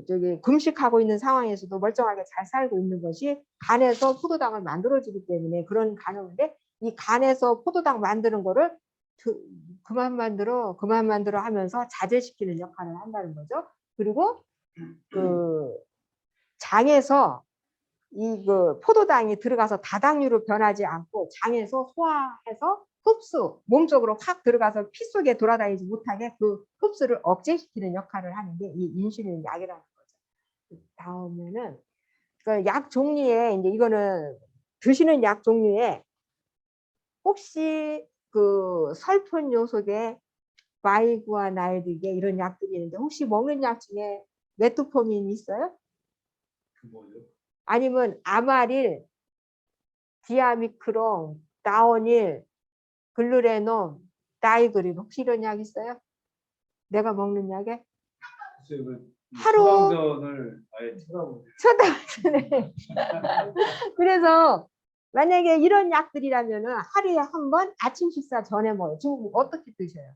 S2: 저기 금식하고 있는 상황에서도 멀쩡하게 잘 살고 있는 것이 간에서 포도당을 만들어주기 때문에 그런 가능한데, 이 간에서 포도당 만드는 거를 그만 만들어 하면서 자제시키는 역할을 한다는 거죠. 그리고 그 장에서 이 그 포도당이 들어가서 다당류로 변하지 않고 장에서 소화해서 흡수, 몸속으로 확 들어가서 피 속에 돌아다니지 못하게 그 흡수를 억제시키는 역할을 하는 게 이 인슐린 약이라는 거죠. 다음에는 그 약 종류에, 이제 이거는 드시는 약 종류에 혹시 그 설폰 요속에 바이구아나이드계 이런 약들이 있는데 혹시 먹는 약 중에 메트포민 있어요?
S3: 그 뭐죠?
S2: 아니면 아마릴, 디아미크론, 다오닐, 글루레논, 다이그린 혹시 이런 약 있어요? 내가 먹는 약에?
S3: 글쎄요, 그
S2: 하루
S3: 처방전을 아예 찾아보세요.
S2: 쳐다보시네. 그래서 만약에 이런 약들이라면은 하루에 한 번 아침 식사 전에 먹어요. 지금 어떻게 드셔요?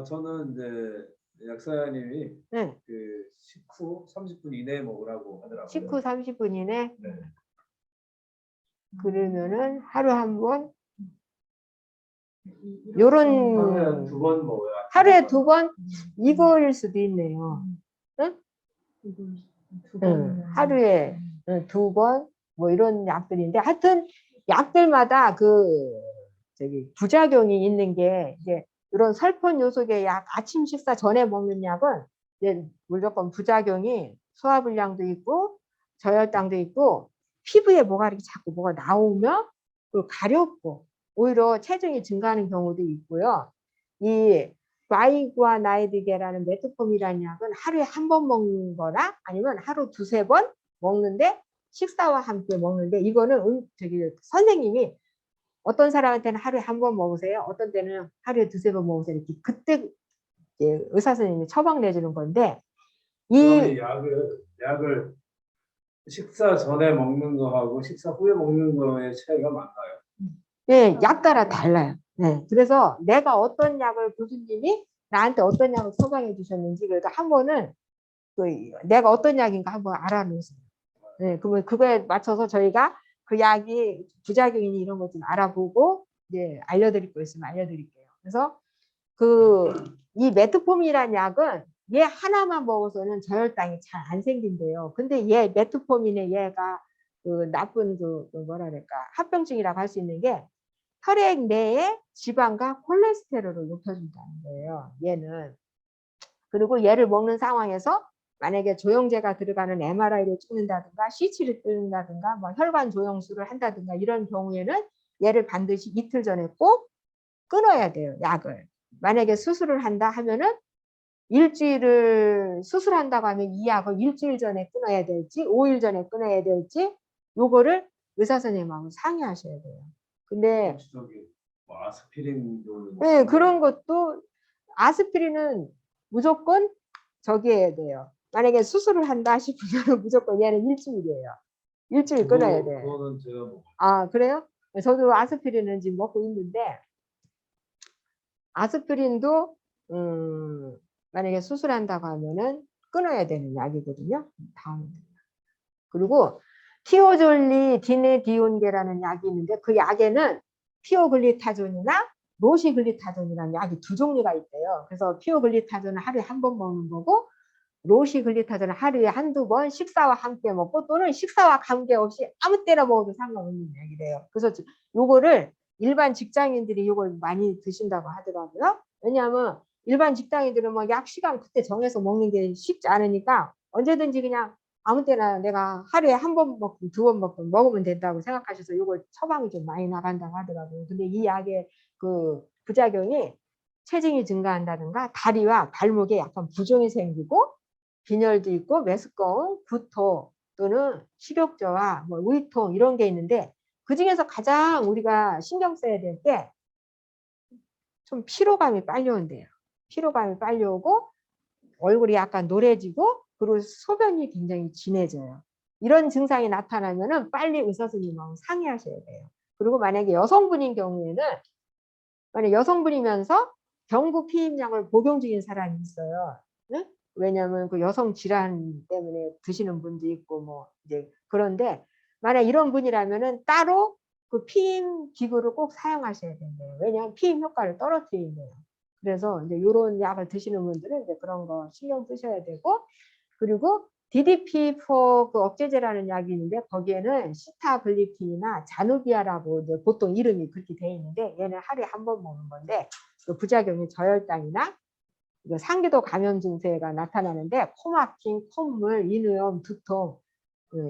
S3: 저는 이제 약사님이
S2: 네.
S3: 그 식후 30분 이내에 먹으라고 하더라고요.
S2: 식후 30분 이내?
S3: 네.
S2: 그러면은 하루 한 번?
S3: 하루에
S2: 요런
S3: 두 번 먹어야.
S2: 하루에 두 번? 이거일 수도 있네요. 응? 하루에 두 번? 뭐 이런 약들인데, 하여튼 약들마다 그 저기 부작용이 있는 게, 이제 이런 설폰 요속의 약, 아침 식사 전에 먹는 약은 이제 무조건 부작용이 소화불량도 있고 저혈당도 있고 피부에 뭐가 이렇게 자꾸 뭐가 나오면 그 가렵고 오히려 체중이 증가하는 경우도 있고요. 이 바이구아나이드계라는 메트폼이라는 약은 하루에 한 번 먹는 거나 아니면 하루 두세 번 먹는데, 식사와 함께 먹는데, 이거는 저기 선생님이 어떤 사람한테는 하루에 한 번 먹으세요, 어떤 때는 하루에 두세 번 먹으세요, 이렇게 그때 의사 선생님이 처방 내주는 건데,
S3: 그러면
S2: 이
S3: 약을 식사 전에 먹는 거하고 식사 후에 먹는 거의 차이가 많나요?
S2: 예, 약 따라 달라요. 네, 그래서 내가 어떤 약을 교수님이 나한테 어떤 약을 처방해 주셨는지, 그러니까 한 번은 그 내가 어떤 약인가 한번 알아놓으세요. 네, 그러면 그거에 맞춰서 저희가 그 약이 부작용이니 이런 것 좀 알아보고 이제 알려드릴 거 있으면 알려드릴게요. 그래서 그 이 메트폼이라는 약은 얘 하나만 먹어서는 저혈당이 잘 안 생긴대요. 근데 얘 메트폼인의 얘가 그 나쁜 그 뭐라 그럴까 합병증이라고 할 수 있는 게 혈액 내에 지방과 콜레스테롤을 높여준다는 거예요. 얘는. 그리고 얘를 먹는 상황에서 만약에 조영제가 들어가는 MRI를 찍는다든가 CT를 찍는다든가 뭐 혈관 조영술을 한다든가 이런 경우에는 얘를 반드시 이틀 전에 꼭 끊어야 돼요. 약을. 만약에 수술을 한다 하면은 일주일을 수술한다고 하면 이 약을 일주일 전에 끊어야 될지 5일 전에 끊어야 될지 요거를 의사 선생님하고 상의하셔야 돼요. 근데
S3: 혹시 저기 뭐 아스피린
S2: 네, 그런 것도 아스피린은 무조건 저기 해야 돼요. 만약에 수술을 한다 싶으면 무조건 얘는 일주일이에요. 일주일 끊어야 돼.
S3: 그거는 제가 뭐
S2: 아, 그래요? 저도 아스피린은 지금 먹고 있는데 아스피린도 만약에 수술한다고 하면은 끊어야 되는 약이거든요. 다음. 그리고 티오졸리 디네디온계라는 약이 있는데 그 약에는 피오글리타존이나 로시글리타존이라는 약이 두 종류가 있대요. 그래서 피오글리타존은 하루에 한 번 먹는 거고 로시글리타존은 하루에 한두 번 식사와 함께 먹고 또는 식사와 관계없이 아무 때나 먹어도 상관없는 약이래요. 그래서 요거를 일반 직장인들이 이걸 많이 드신다고 하더라고요. 왜냐하면 일반 직장인들은 뭐 약 시간 그때 정해서 먹는 게 쉽지 않으니까 언제든지 그냥 아무 때나 내가 하루에 한 번 먹고 두 번 먹고 먹으면 된다고 생각하셔서 이걸 처방이 좀 많이 나간다고 하더라고요. 근데 이 약의 그 부작용이 체중이 증가한다든가 다리와 발목에 약간 부종이 생기고 빈혈도 있고 메스꺼움, 구토 또는 식욕저하, 뭐 의통 이런 게 있는데 그 중에서 가장 우리가 신경 써야 될 게 좀 피로감이 빨리 온대요. 피로감이 빨리 오고 얼굴이 약간 노래지고 그리고 소변이 굉장히 진해져요. 이런 증상이 나타나면은 빨리 의사 선생님하고 상의하셔야 돼요. 그리고 만약에 여성분인 경우에는 만약 여성분이면서 경구 피임약을 복용 중인 사람이 있어요. 네? 왜냐하면 그 여성 질환 때문에 드시는 분도 있고 뭐 이제 그런데 만약 이런 분이라면은 따로 그 피임 기구를 꼭 사용하셔야 된대요. 왜냐하면 피임 효과를 떨어뜨린대요. 그래서 이제 이런 약을 드시는 분들은 이제 그런 거 신경 쓰셔야 되고 그리고 DDP4 그 억제제라는 약이 있는데 거기에는 시타글리틴이나 자누비아라고 이제 보통 이름이 그렇게 돼 있는데 얘는 하루에 한 번 먹는 건데 그 부작용이 저혈당이나 상기도 감염 증세가 나타나는데 코막힘, 콧물, 인후염, 두통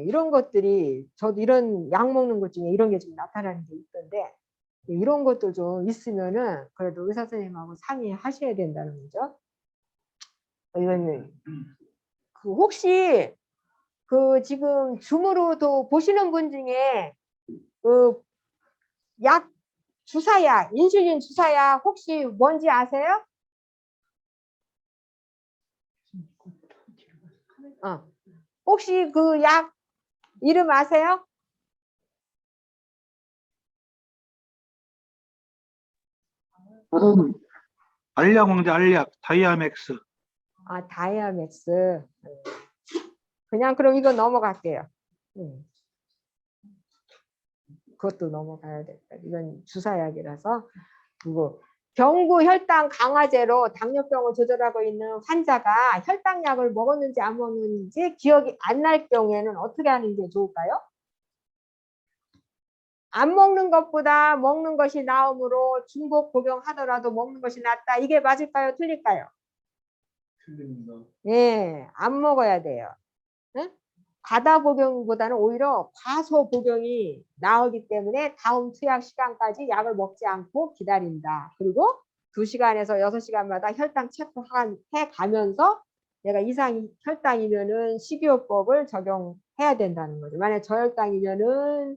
S2: 이런 것들이 저도 이런 약 먹는 것 중에 이런 게 좀 나타나는 게 있던데 이런 것도 좀 있으면은 그래도 의사 선생님하고 상의하셔야 된다는 거죠. 이거는 그 혹시 그 지금 줌으로도 보시는 분 중에 그 약 주사약, 인슐린 주사약 혹시 뭔지 아세요? 혹시 그 약 이름 아세요?
S4: 알약 왕자 알약 다이아맥스.
S2: 아, 다이아맥스. 그냥 그럼 이거 넘어갈게요. 그것도 넘어가야 돼. 이건 주사약이라서. 그리고 경구 혈당 강화제로 당뇨병을 조절하고 있는 환자가 혈당약을 먹었는지 안 먹었는지 기억이 안 날 경우에는 어떻게 하는 게 좋을까요? 안 먹는 것보다 먹는 것이 나음으로 중복 복용하더라도 먹는 것이 낫다. 이게 맞을까요? 틀릴까요?
S3: 틀립니다.
S2: 예, 안 먹어야 돼요. 응? 과다 복용보다는 오히려 과소 복용이 나오기 때문에 다음 투약 시간까지 약을 먹지 않고 기다린다. 그리고 2시간에서 6시간마다 혈당 체크해 가면서 내가 이상 혈당이면은 식이요법을 적용해야 된다는 거죠. 만약 저혈당이면은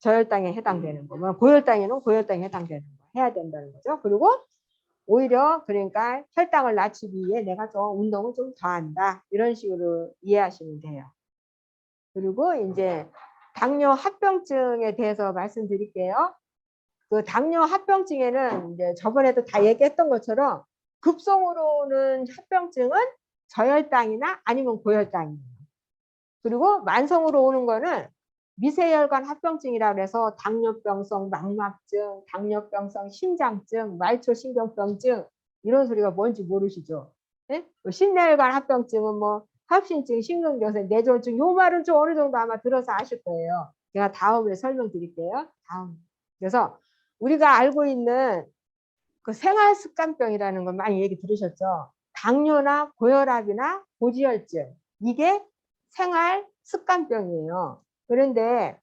S2: 저혈당에 해당되는 거, 뭐 고혈당에는 고혈당에 해당되는 거 해야 된다는 거죠. 그리고 오히려 그러니까 혈당을 낮추기 위해 내가 좀 운동을 좀 더 한다. 이런 식으로 이해하시면 돼요. 그리고 이제 당뇨 합병증에 대해서 말씀드릴게요. 그 당뇨 합병증에는 이제 저번에도 다 얘기했던 것처럼 급성으로 오는 합병증은 저혈당이나 아니면 고혈당이에요. 그리고 만성으로 오는 거는 미세혈관 합병증이라고 해서 당뇨병성 망막증, 당뇨병성 심장증, 말초신경병증 이런 소리가 뭔지 모르시죠? 네? 심내혈관 합병증은 뭐 합신증, 심근경색, 뇌졸중 요 말은 좀 어느 정도 아마 들어서 아실 거예요. 제가 다음에 설명드릴게요. 다음. 그래서 우리가 알고 있는 그 생활습관병이라는 건 많이 얘기 들으셨죠? 당뇨나 고혈압이나 고지혈증 이게 생활 습관병이에요. 그런데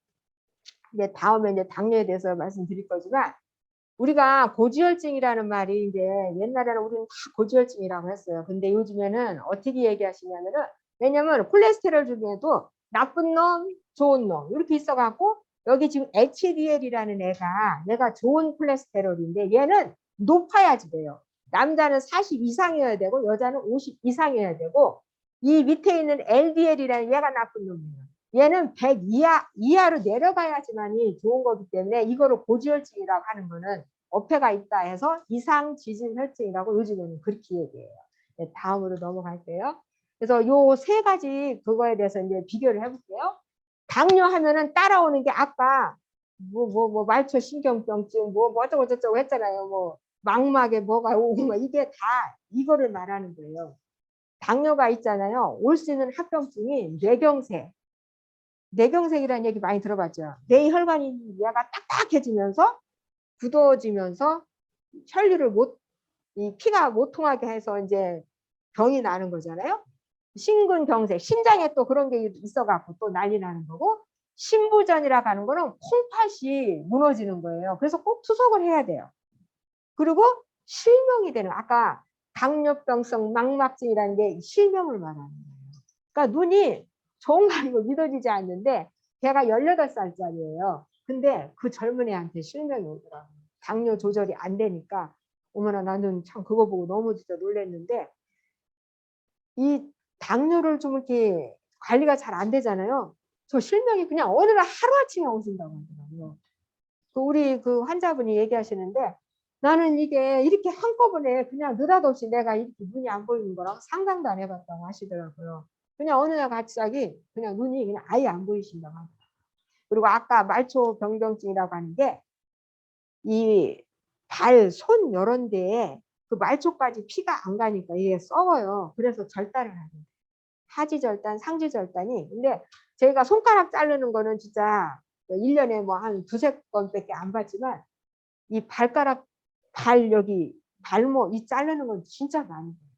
S2: 이제 다음에 이제 당뇨에 대해서 말씀드릴 거지만 우리가 고지혈증이라는 말이 이제 옛날에는 우리는 다 고지혈증이라고 했어요. 근데 요즘에는 어떻게 얘기하시냐면은 왜냐면 콜레스테롤 중에도 나쁜 놈, 좋은 놈 이렇게 있어갖고 여기 지금 HDL이라는 얘가 좋은 콜레스테롤인데 얘는 높아야지 돼요. 남자는 40 이상이어야 되고 여자는 50 이상이어야 되고 이 밑에 있는 LDL이라는 얘가 나쁜 놈이에요. 얘는 100 이하로 내려가야지만이 좋은 거기 때문에 이거를 고지혈증이라고 하는 거는 어폐가 있다 해서 이상 지질혈증이라고 요즘에는 그렇게 얘기해요. 네, 다음으로 넘어갈게요. 그래서 요 세 가지 그거에 대해서 이제 비교를 해볼게요. 당뇨 하면은 따라오는 게 아까 뭐 말초 신경병증 뭐 어쩌고 저쩌고 했잖아요. 뭐 망막에 뭐가 오고 뭐 이게 다 이거를 말하는 거예요. 당뇨가 있잖아요. 올 수 있는 합병증이 뇌경색이라는 얘기 많이 들어봤죠. 뇌 혈관이 얘가 딱딱해지면서 굳어지면서 혈류를 이 피가 못 통하게 해서 이제 병이 나는 거잖아요. 심근경색, 심장에 또 그런 게 있어갖고 또 난리 나는 거고, 심부전이라고 하는 거는 콩팥이 무너지는 거예요. 그래서 꼭 투석을 해야 돼요. 그리고 실명이 되는, 아까 당뇨병성 망막증이라는 게 실명을 말하는 거예요. 그러니까 눈이 정말 이거 믿어지지 않는데 걔가 18살짜리예요. 근데 그 젊은 애한테 실명이 오더라고요. 당뇨 조절이 안 되니까. 어머나 나는 참 그거 보고 너무 진짜 놀랐는데 이 당뇨를 좀 이렇게 관리가 잘 안 되잖아요. 저 실명이 그냥 어느 날 하루아침에 오신다고 하더라고요. 우리 그 환자분이 얘기하시는데 나는 이게 이렇게 한꺼번에 그냥 느닷없이 내가 이렇게 눈이 안 보이는 거라고 상상도 안 해봤다고 하시더라고요. 그냥 어느 날 갑자기 그냥 눈이 그냥 아예 안 보이신다고 하더라고요. 그리고 아까 말초 병경증이라고 하는 게 이 발, 손 이런 데에 그 말초까지 피가 안 가니까 이게 썩어요. 그래서 절단을 하게 돼요. 하지절단, 상지절단이. 근데 저희가 손가락 자르는 거는 진짜 1년에 뭐 한 두세 건밖에 안 받지만 이 발가락, 여기 발목 이 자르는 건 진짜 많이 돼요.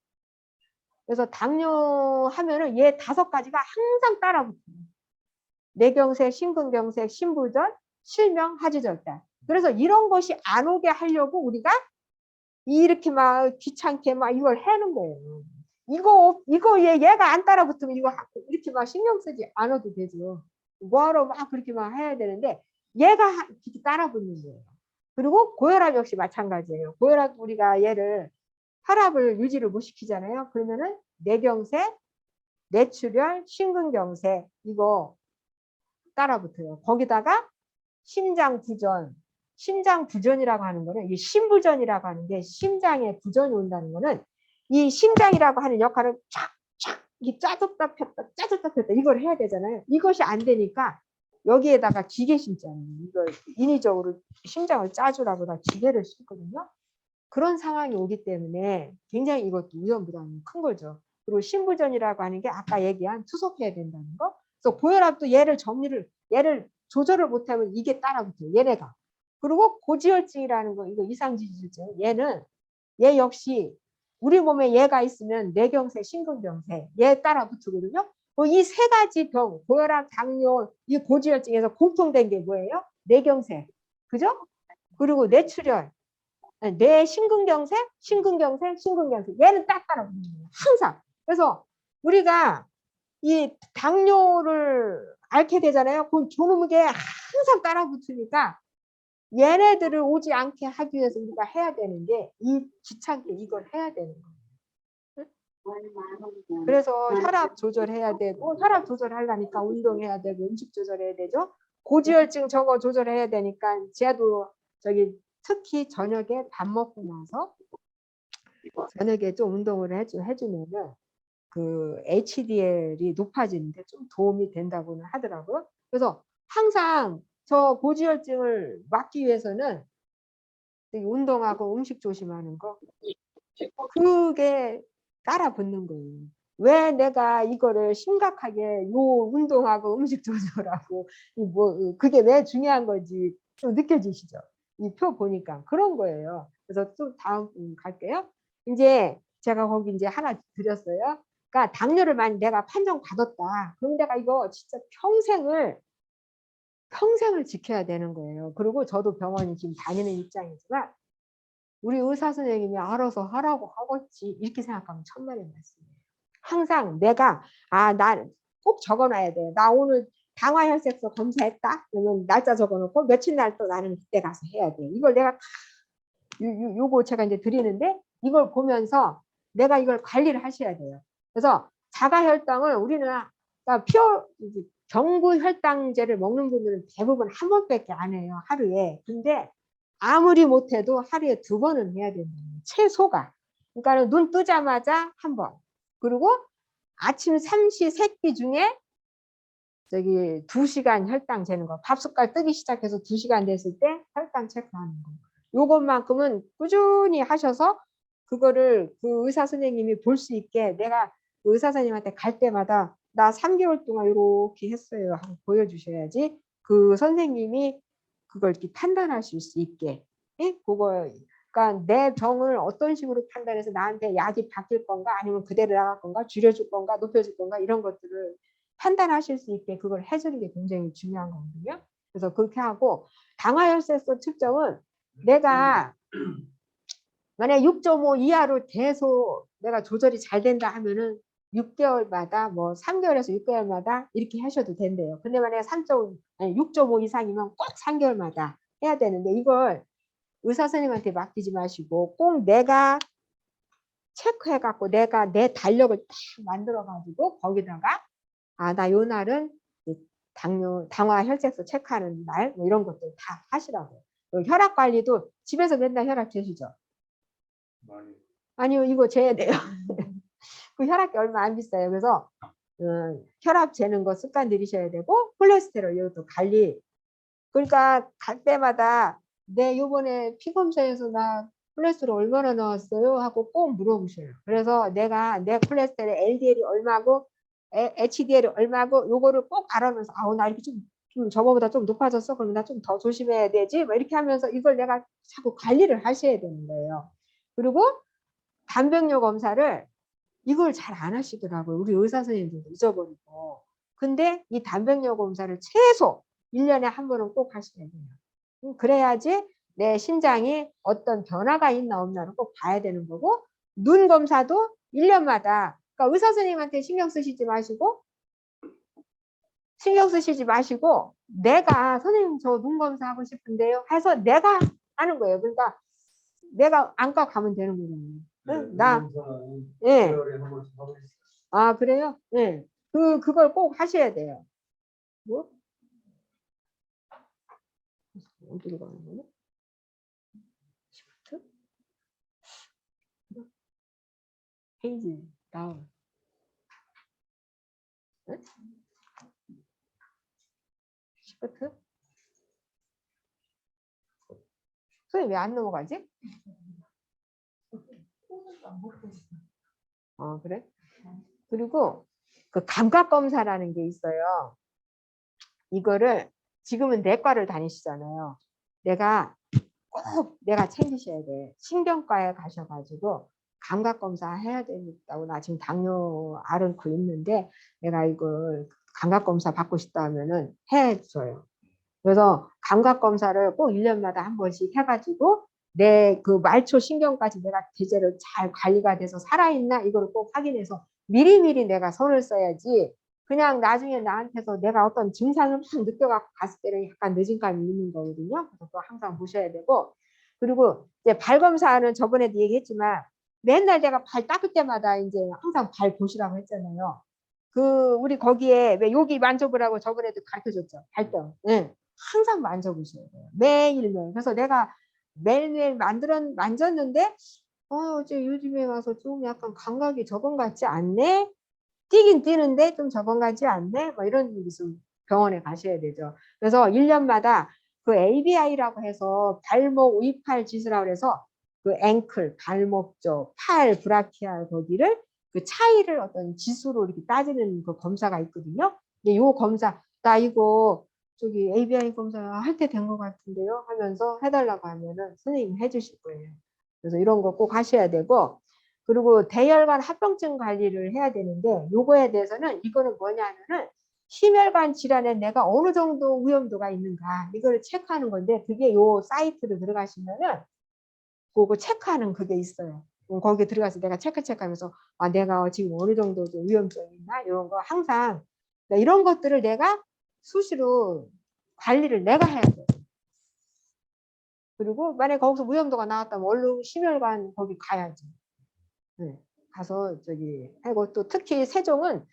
S2: 그래서 당뇨 하면은 얘 5가지가 항상 따라붙어요. 뇌경색, 심근경색, 심부전, 실명, 하지절단. 그래서 이런 것이 안 오게 하려고 우리가 이렇게 막 귀찮게 막 이걸 해는 거예요. 이거 얘가 안 따라붙으면 이거 이렇게 막 신경 쓰지 않아도 되죠. 뭐하러 막 그렇게 막 해야 되는데 얘가 이렇게 따라붙는 거예요. 그리고 고혈압 역시 마찬가지예요. 고혈압 우리가 얘를 혈압을 유지를 못 시키잖아요. 그러면은 뇌경색, 뇌출혈, 심근경색 이거 따라붙어요. 거기다가 심장부전이라고 하는 거는 이 심부전이라고 하는 게 심장에 부전이 온다는 거는 이 심장이라고 하는 역할을 쫙쫙 이 짜줬다 폈다 짜줬다 폈다 이걸 해야 되잖아요. 이것이 안 되니까 여기에다가 기계 심잖아요. 이걸 인위적으로 심장을 짜주라고 다 기계를 심거든요. 그런 상황이 오기 때문에 굉장히 이것도 위험 부담이 큰 거죠. 그리고 심부전이라고 하는 게 아까 얘기한 투석해야 된다는 거. 그래서 고혈압도 얘를 조절을 못하면 이게 따라붙어요. 얘네가. 그리고 고지혈증이라는 거, 이거 이상지질증. 얘 역시 우리 몸에 얘가 있으면 뇌경색, 심근경색, 얘 따라붙거든요. 이 3가지 병, 고혈압, 당뇨, 이 고지혈증에서 공통된 게 뭐예요? 뇌경색, 그죠? 그리고 뇌출혈, 뇌 심근경색, 얘는 딱 따라붙는 거예요. 항상. 그래서 우리가 이 당뇨를 앓게 되잖아요. 그럼 저놈은 게 항상 따라붙으니까 얘네들을 오지 않게 하기 위해서 우리가 해야 되는 게 이 귀찮게 이걸 해야 되는 거예요. 그래서 혈압 조절해야 되고 혈압 조절하려니까 운동해야 되고 음식 조절해야 되죠. 고지혈증 저거 조절해야 되니까 쟤도 특히 저녁에 밥 먹고 나서 저녁에 좀 운동을 해주면은 그 HDL이 높아지는데 좀 도움이 된다고는 하더라고요. 그래서 항상 저 고지혈증을 막기 위해서는 운동하고 음식 조심하는 거 그게 따라 붙는 거예요. 왜 내가 이거를 심각하게 운동하고 음식 조절하고 뭐 그게 왜 중요한 건지 좀 느껴지시죠? 이 표 보니까 그런 거예요. 그래서 또 다음 갈게요. 이제 제가 거기 이제 하나 드렸어요. 그러니까 당뇨를 만약 내가 판정 받았다. 그럼 내가 이거 진짜 평생을 지켜야 되는 거예요. 그리고 저도 병원에 지금 다니는 입장이지만 우리 의사 선생님이 알아서 하라고 하겠지 이렇게 생각하면 천만의 말씀이에요. 항상 내가 나 꼭 적어놔야 돼. 나 오늘 당화혈색소 검사했다. 그러면 날짜 적어놓고 며칠 날 또 나는 그때 가서 해야 돼. 이걸 내가 요거 제가 이제 드리는데 이걸 보면서 내가 이걸 관리를 하셔야 돼요. 그래서 자가혈당을 우리는 그러니까 경구혈당제를 먹는 분들은 대부분 한 번밖에 안 해요. 하루에. 근데 아무리 못해도 하루에 2번은 해야 된다. 최소가. 그러니까 눈 뜨자마자 한 번. 그리고 아침 3시 세끼 중에 2시간 혈당 재는 거. 밥숟갈 뜨기 시작해서 2시간 됐을 때 혈당 체크하는 거. 요것만큼은 꾸준히 하셔서 그거를 그 의사 선생님이 볼 수 있게 내가 그 의사 선생님한테 갈 때마다 나 3개월 동안 이렇게 했어요 하고 보여주셔야지 그 선생님이 그걸 이렇게 판단하실 수 있게. 예? 그러니까 내 병을 어떤 식으로 판단해서 나한테 약이 바뀔 건가 아니면 그대로 나갈 건가 줄여줄 건가 높여줄 건가 이런 것들을 판단하실 수 있게 그걸 해주는 게 굉장히 중요한 거거든요. 그래서 그렇게 하고 당화혈색소 측정은 내가 만약 6.5 이하로 계속 내가 조절이 잘 된다 하면은 6개월마다 뭐 3개월에서 6개월마다 이렇게 하셔도 된대요. 근데 만약에 6.5 이상이면 꼭 3개월마다 해야 되는데 이걸 의사 선생님한테 맡기지 마시고 꼭 내가 체크해 갖고 내가 내 달력을 딱 만들어 가지고 거기다가 나 요 날은 당화 혈색소 체크하는 날 뭐 이런 것들 다 하시라고요. 혈압 관리도 집에서 맨날 혈압 재시죠?
S3: 많이.
S2: 아니요, 이거 재야 돼요. 그 혈압계 얼마 안 비싸요. 그래서 혈압 재는 거 습관 들이셔야 되고 콜레스테롤 이것도 관리. 그러니까 갈 때마다 내 요번에 피 검사에서 나 콜레스테롤 얼마나 나왔어요? 하고 꼭 물어보셔요. 그래서 내가 내 콜레스테롤 LDL이 얼마고 HDL이 얼마고 요거를 꼭 알아면서 나 이렇게 좀 저거보다 좀 높아졌어. 그러면 나 좀 더 조심해야 되지. 뭐 이렇게 하면서 이걸 내가 자꾸 관리를 하셔야 되는 거예요. 그리고 단백뇨 검사를 이걸 잘 안 하시더라고요. 우리 의사 선생님들도 잊어버리고. 근데 이 단백뇨 검사를 최소 1년에 한 번은 꼭 하셔야 돼요. 그래야지 내 신장이 어떤 변화가 있나 없나를 꼭 봐야 되는 거고 눈 검사도 1년마다 그러니까 의사 선생님한테 신경 쓰시지 마시고 내가 선생님 저 눈 검사하고 싶은데요 해서 내가 하는 거예요. 그러니까 내가 안과 가면 되는 거잖아요. 예.
S3: 1개월에 한 번씩 하고 있어요.
S2: 그래요? 네. 그걸 꼭 하셔야 돼요. 뭐? 어디로 가는 거냐? 시프트? 페이지 다운. 네? 시프트? 선생님 왜 안 넘어가지? 그래? 그리고 그 감각 검사라는 게 있어요. 이거를 지금은 내과를 다니시잖아요. 꼭 내가 챙기셔야 돼. 신경과에 가셔가지고 감각 검사 해야 되겠다고 나 지금 당뇨 앓고 있는데 내가 이걸 감각 검사 받고 싶다 하면은 해줘요. 그래서 감각 검사를 꼭 1년마다 한 번씩 해가지고 내 그 말초 신경까지 내가 제대로 잘 관리가 돼서 살아있나 이걸 꼭 확인해서 미리미리 내가 손을 써야지 그냥 나중에 나한테서 내가 어떤 증상을 막 느껴갖고 갔을 때는 약간 늦은 감이 있는 거거든요. 그래서 또 항상 보셔야 되고 그리고 이제 발 검사는 저번에도 얘기했지만 맨날 내가 발 닦을 때마다 이제 항상 발 보시라고 했잖아요. 우리 거기에 왜 여기 만져보라고 저번에도 가르쳐줬죠. 발등. 네. 항상 만져보셔야 돼요. 매일매일. 그래서 내가 매일매일 만졌는데 어제 요즘에 와서 좀 약간 감각이 적은 같지 않네? 뛰긴 뛰는데 좀 적은 같지 않네? 뭐 이런 무슨 병원에 가셔야 되죠. 그래서 1년마다 그 ABI라고 해서 발목 위팔 지수라고 해서 그 앵클, 발목 쪽, 팔, 브라키알 거기를 그 차이를 어떤 지수로 이렇게 따지는 그 검사가 있거든요. 근데 요 검사, 나 이거 저기 ABI 검사 할 때 된 것 같은데요 하면서 해달라고 하면은 선생님이 해주실 거예요. 그래서 이런 거 꼭 하셔야 되고 그리고 대혈관 합병증 관리를 해야 되는데 요거에 대해서는 이거는 뭐냐면은 심혈관 질환에 내가 어느 정도 위험도가 있는가 이거를 체크하는 건데 그게 요 사이트로 들어가시면은 그거 체크하는 그게 있어요. 거기에 들어가서 내가 체크하면서 아 내가 지금 어느 정도 좀 위험성이 있나 이런 거 항상 이런 것들을 내가 수시로 관리를 내가 해야 돼. 그리고 만약에 거기서 위험도가 나왔다면 얼른 심혈관 거기 가야지. 네. 가서 저기 하고 또 특히 세종은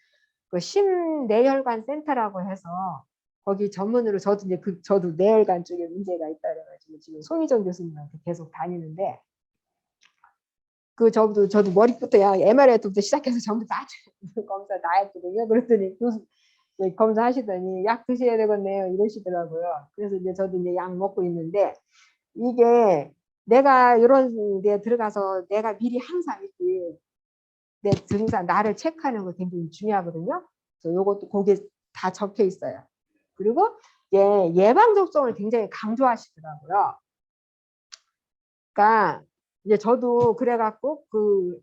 S2: 그 심내혈관 센터라고 해서 거기 전문으로 저도 이제 저도 뇌혈관 쪽에 문제가 있다 그래가지고 지금 송희정 교수님한테 계속 다니는데 저도 머리부터 MRI부터 시작해서 전부 다 검사 다 했거든요. 그랬더니 교수 검사하시더니 약 드셔야 되겠네요 이러시더라고요. 그래서 이제 저도 이제 약 먹고 있는데 이게 내가 이런 데 들어가서 내가 미리 항상 이렇게 내 증상 나를 체크하는 거 굉장히 중요하거든요. 그래서 요것도 거기에 다 적혀 있어요. 그리고 예방 접종을 굉장히 강조하시더라고요. 그러니까 이제 저도 그래갖고 그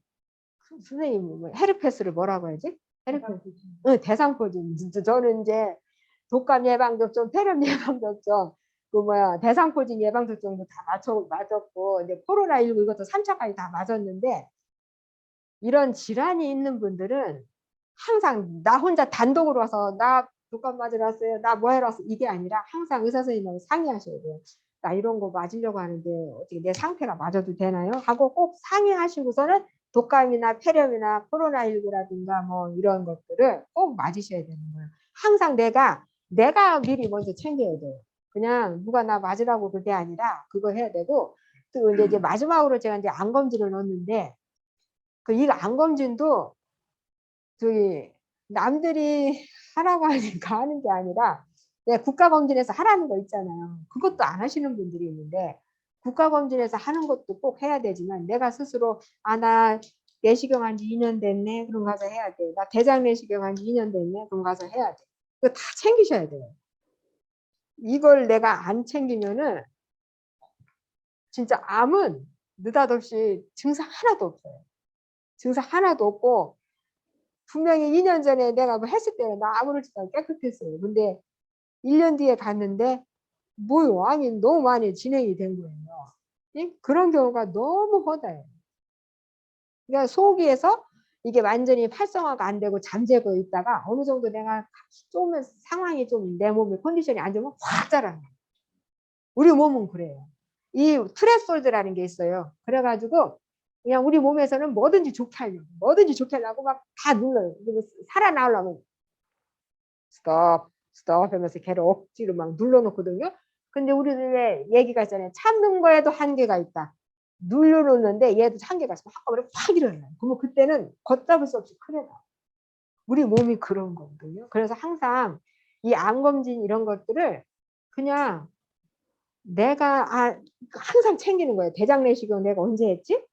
S2: 선생님 헤르페스를 뭐라고 해야지? 헤르페스. 대상포진. 진짜 저는 이제 독감 예방 접종, 폐렴 예방 접종, 대상포진 예방 접종도 다 맞았고 이제 코로나19 이것도 3차까지 다 맞았는데 이런 질환이 있는 분들은 항상 나 혼자 단독으로 와서 나 독감 맞으러 왔어요. 나 뭐 하러 왔어. 이게 아니라 항상 의사 선생님하고 상의하셔야 돼요. 나 이런 거 맞으려고 하는데 어떻게 내 상태가 맞아도 되나요? 하고 꼭 상의하시고서는 독감이나 폐렴이나 코로나19라든가 뭐 이런 것들을 꼭 맞으셔야 되는 거예요. 항상 내가 미리 먼저 챙겨야 돼요. 그냥 누가 나 맞으라고 그게 아니라 그거 해야 되고 또 이제 마지막으로 제가 이제 암검진을 넣었는데 이 암검진도 저기 남들이 하라고 하니까 하는 게 아니라 국가검진에서 하라는 거 있잖아요. 그것도 안 하시는 분들이 있는데 국가검진에서 하는 것도 꼭 해야 되지만 내가 스스로 나 내시경 한 지 2년 됐네. 그럼 가서 해야 돼. 나 대장 내시경 한 지 2년 됐네. 그럼 가서 해야 돼. 이거 다 챙기셔야 돼요. 이걸 내가 안 챙기면은 진짜 암은 느닷없이 증상 하나도 없어요. 증상 하나도 없고 분명히 2년 전에 내가 뭐 했을 때는 나 아무렇지도 않게 깨끗했어요. 근데 1년 뒤에 갔는데 뭐요? 아니 너무 많이 진행이 된 거예요. 그런 경우가 너무 허다해요. 그러니까 소기에서 이게 완전히 활성화가 안 되고 잠재고 있다가 어느 정도 내가 좀 상황이 좀 내 몸의 컨디션이 안 좋으면 확 자라는 거예요. 우리 몸은 그래요. 이 트레솔드라는 게 있어요. 그래가지고 그냥 우리 몸에서는 뭐든지 좋게 하려고 막 다 눌러요. 그리고 살아나오려면 스톱 하면서 걔를 억지로 막 눌러놓거든요. 근데 우리들의 얘기가 있잖아요. 참는 거에도 한계가 있다. 눌러놓는데 얘도 한계가 있으면 한꺼번에 확 일어나요. 그러면 그때는 걷잡을 수 없이 큰일 나요. 우리 몸이 그런 거거든요. 그래서 항상 이 암검진 이런 것들을 그냥 내가 항상 챙기는 거예요. 대장 내시경 내가 언제 했지?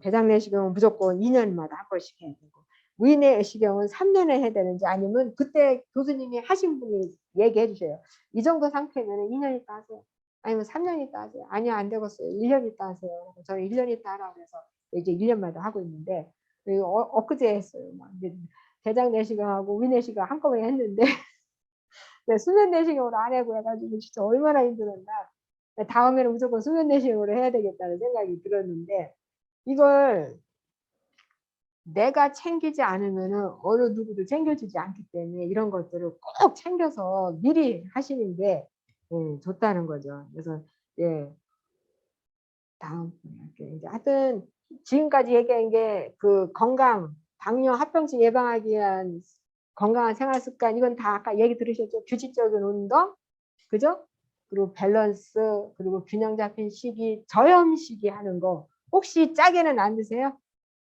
S2: 대장 내시경은 무조건 2년마다 한 번씩 해야 되고 위 내시경은 3년에 해야 되는지 아니면 그때 교수님이 하신 분이 얘기해 주셔요. 이 정도 상태면 2년 있다 하세요. 아니면 3년 있다 하세요. 아니요 안 되겠어요. 1년 있다 하세요. 저는 1년 있다 하라고 해서 이제 1년마다 하고 있는데 엊그제 했어요. 막 대장 내시경하고 위 내시경 한꺼번에 했는데 수면 내시경으로 안 하고 해가지고 진짜 얼마나 힘들었나. 다음에는 무조건 수면 내시경으로 해야 되겠다는 생각이 들었는데 이걸 내가 챙기지 않으면 어느 누구도 챙겨주지 않기 때문에 이런 것들을 꼭 챙겨서 미리 하시는 게 좋다는 거죠. 그래서 다음 이제 하여튼 지금까지 얘기한 게 그 건강, 당뇨, 합병증 예방하기 위한 건강한 생활 습관 이건 다 아까 얘기 들으셨죠? 규칙적인 운동, 그죠? 그리고 밸런스, 그리고 균형 잡힌 식이, 저염식이 하는 거 혹시 짜게는 안 드세요?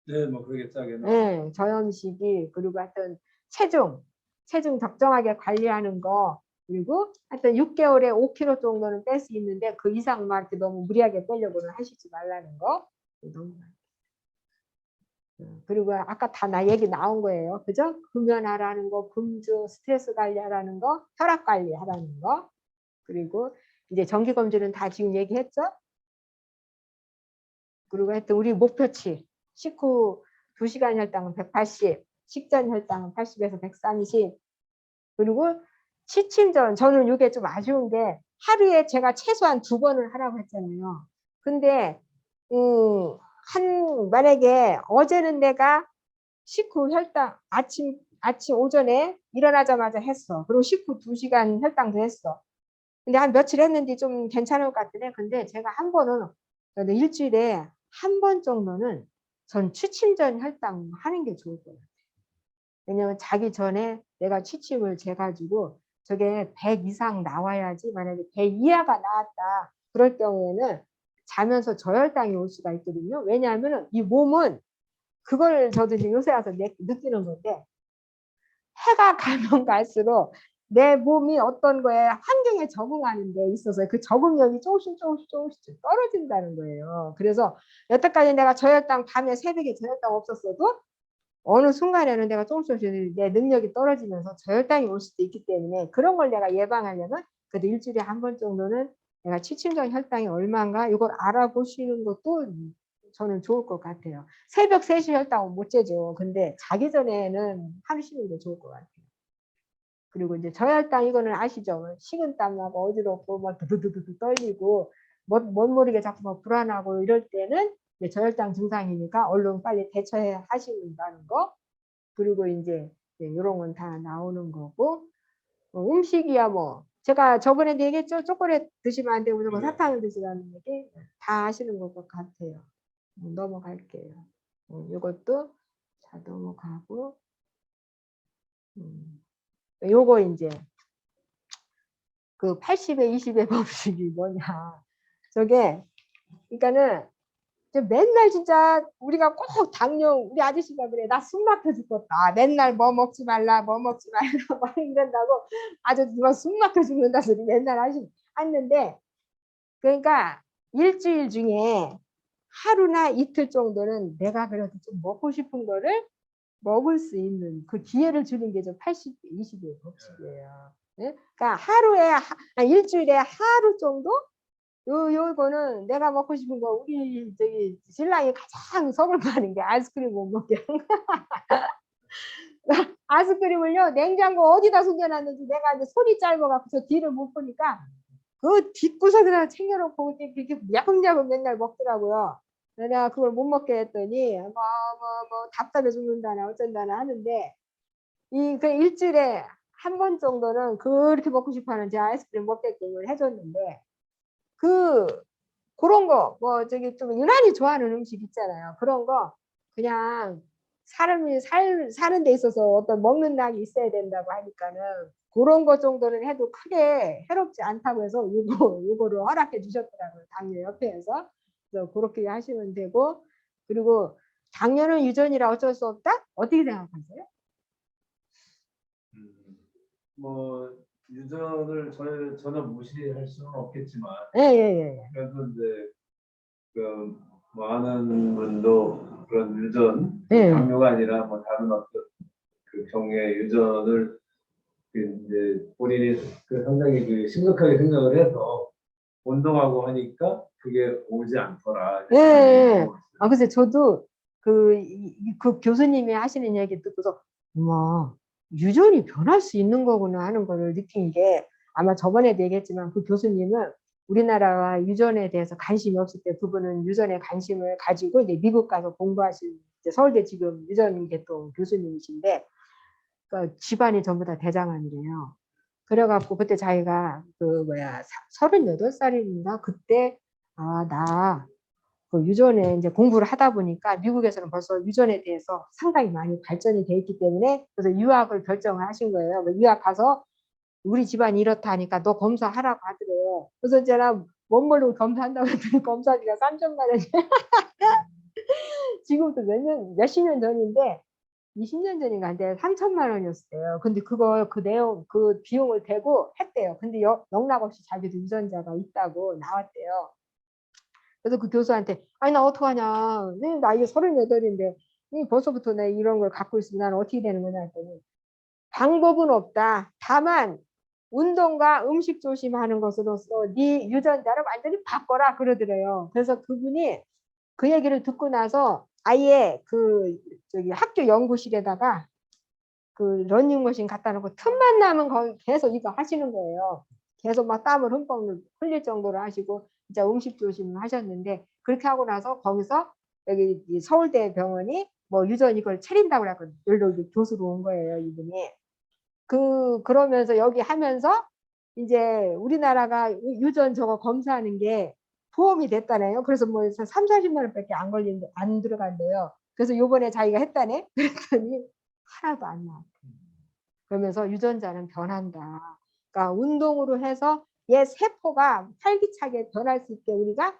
S3: 네, 뭐 그게 짜게
S2: 네, 저염식이 그리고 하여튼 체중 적정하게 관리하는 거 그리고 하여튼 6개월에 5kg 정도는 뺄 수 있는데 그 이상 막 이렇게 너무 무리하게 빼려고는 하시지 말라는 거. 너무 그리고 아까 다 나 얘기 나온 거예요. 그죠? 금연하라는 거, 금주, 스트레스 관리하라는 거, 혈압 관리하라는 거. 그리고 이제 정기검진은 다 지금 얘기했죠? 그리고 하여튼 우리 목표치 식후 2시간 혈당은 180, 식전 혈당은 80에서 130. 그리고 취침 전, 저는 이게 좀 아쉬운 게 하루에 제가 최소한 2번을 하라고 했잖아요. 근데 만약에 어제는 내가 식후 혈당 아침 오전에 일어나자마자 했어. 그리고 식후 2시간 혈당도 했어. 근데 한 며칠 했는데 좀 괜찮을 것 같더래. 근데 제가 저는 일주일에 한 번 정도는 전 취침 전 혈당 하는 게 좋을 것 같아요. 왜냐면 자기 전에 내가 취침을 재가지고 저게 100 이상 나와야지, 만약에 100 이하가 나왔다. 그럴 경우에는 자면서 저혈당이 올 수가 있거든요. 왜냐하면 이 몸은 그걸 저도 이제 요새 와서 느끼는 건데, 해가 가면 갈수록 내 몸이 어떤 거에 환경에 적응하는 데 있어서 그 적응력이 조금씩 떨어진다는 거예요. 그래서 여태까지 내가 저혈당, 밤에 새벽에 저혈당 없었어도 어느 순간에는 내가 조금씩 내 능력이 떨어지면서 저혈당이 올 수도 있기 때문에, 그런 걸 내가 예방하려면 그래도 일주일에 한 번 정도는 내가 취침 전 혈당이 얼마인가 이걸 알아보시는 것도 저는 좋을 것 같아요. 새벽 3시 혈당은 못 재죠. 근데 자기 전에는 하시는 게 좋을 것 같아요. 그리고 이제 저혈당 이거는 아시죠? 식은땀 나고 어지럽고 막 두두두두 떨리고 뭔 모르게 자꾸 막 불안하고 이럴 때는 저혈당 증상이니까 얼른 빨리 대처해 하시는다는 거. 그리고 이제 이런 건 다 나오는 거고, 음식이야 뭐 제가 저번에도 얘기했죠. 초콜릿 드시면 안 되고 무조건 사탕을 드시라는 얘기 다 아시는 것 같아요. 넘어갈게요. 이것도 자 넘어가고, 요거 이제 그 80에 20의 법칙이 뭐냐. 저게 그러니까는 맨날 진짜 우리가 꼭 당뇨, 우리 아저씨가 그래, 나 숨 막혀 죽겠다, 맨날 뭐 먹지 말라 막 이런다고 아주 누가 숨 막혀 죽는다 소리 맨날 하는데, 그러니까 일주일 중에 하루나 이틀 정도는 내가 그래도 좀 먹고 싶은 거를 먹을 수 있는 그 기회를 주는 게 좀 80, 20의 법칙이에요. 네? 그러니까 일주일에 하루 정도 요거는 내가 먹고 싶은 거, 우리 저기 신랑이 가장 서글퍼하는 게 아이스크림 못 먹게 하는 거. 아이스크림을요 냉장고 어디다 숨겨놨는지 내가 이제 손이 짧아갖고 저 뒤를 못 보니까 그 뒷구석에다가 챙겨놓고 이렇게 야금야금 맨날 먹더라고요. 내가 그걸 못 먹게 했더니 답답해 죽는다나 어쩐다나 하는데, 그 일주일에 한 번 정도는 그렇게 먹고 싶어하는 제 아이스크림 먹게끔 해줬는데, 그런 거 뭐 저기 좀 유난히 좋아하는 음식 있잖아요. 그런 거 그냥 사람이 사는 데 있어서 어떤 먹는 낙이 있어야 된다고 하니까는 그런 거 정도는 해도 크게 해롭지 않다고 해서 요거를 허락해 주셨더라고요. 당뇨 협회에서. 그래서 그렇게 하시면 되고, 그리고 당뇨는 유전이라 어쩔 수 없다? 어떻게 생각하세요?
S3: 뭐 유전을 전혀 무시할 수는 없겠지만,
S2: 예.
S3: 그래도 이제 그 많은 분도 그런 유전,
S2: 예.
S3: 당뇨가 아니라 뭐 다른 어떤 그 병의 유전을 이제 본인이 상당히 심각하게 생각을 해서 운동하고 하니까 그게 오지 않더라.
S2: 예. 글쎄 저도 그 교수님이 하시는 얘기 듣고서 유전이 변할 수 있는 거구나 하는 거를 느낀 게, 아마 저번에도 얘기했지만 그 교수님은 우리나라와 유전에 대해서 관심이 없을 때 그분은 유전에 관심을 가지고 이제 미국 가서 공부하신 서울대 지금 유전계통 교수님이신데, 그러니까 집안이 전부 다 대장암이래요. 그래갖고 그때 자기가 38살인가 그때 나 그 유전에 이제 공부를 하다 보니까 미국에서는 벌써 유전에 대해서 상당히 많이 발전이 돼 있기 때문에, 그래서 유학을 결정을 하신 거예요. 유학 가서 우리 집안이 이렇다 하니까 너 검사하라고 하더래요. 그래서 제가 못 모르고 검사한다고 했더니 검사비가 3천만 원이 지금부터 몇십 년 전인데 20년 전인가 한데 3천만 원이었어요. 근데 그 비용을 대고 했대요. 근데 영락 없이 자기도 유전자가 있다고 나왔대요. 그래서 그 교수한테 나 어떡하냐, 나 이게 38인데 벌써부터 내 이런 걸 갖고 있으면 나는 어떻게 되는 거냐 했더니, 방법은 없다. 다만 운동과 음식 조심하는 것으로서 네 유전자를 완전히 바꿔라 그러더래요. 그래서 그분이 그 얘기를 듣고 나서 아예 그 저기 학교 연구실에다가 그 러닝머신 갖다 놓고 틈만 나면 거기 계속 이거 하시는 거예요. 계속 막 땀을 흠뻑 흘릴 정도로 하시고 진짜 음식 조심하셨는데 그렇게 하고 나서 거기서 여기 이 서울대 병원이 뭐 유전 이걸 차린다고 그래갖고 여기로 교수로 온 거예요, 이분이. 그러면서 여기 하면서 이제 우리나라가 유전 저거 검사하는 게 보험이 됐다네요. 그래서 뭐 3, 40만 원밖에 안 들어간대요. 그래서 요번에 자기가 했다네. 그랬더니 하나도 안 나왔대. 그러면서 유전자는 변한다. 그러니까 운동으로 해서 얘 세포가 활기차게 변할 수 있게 우리가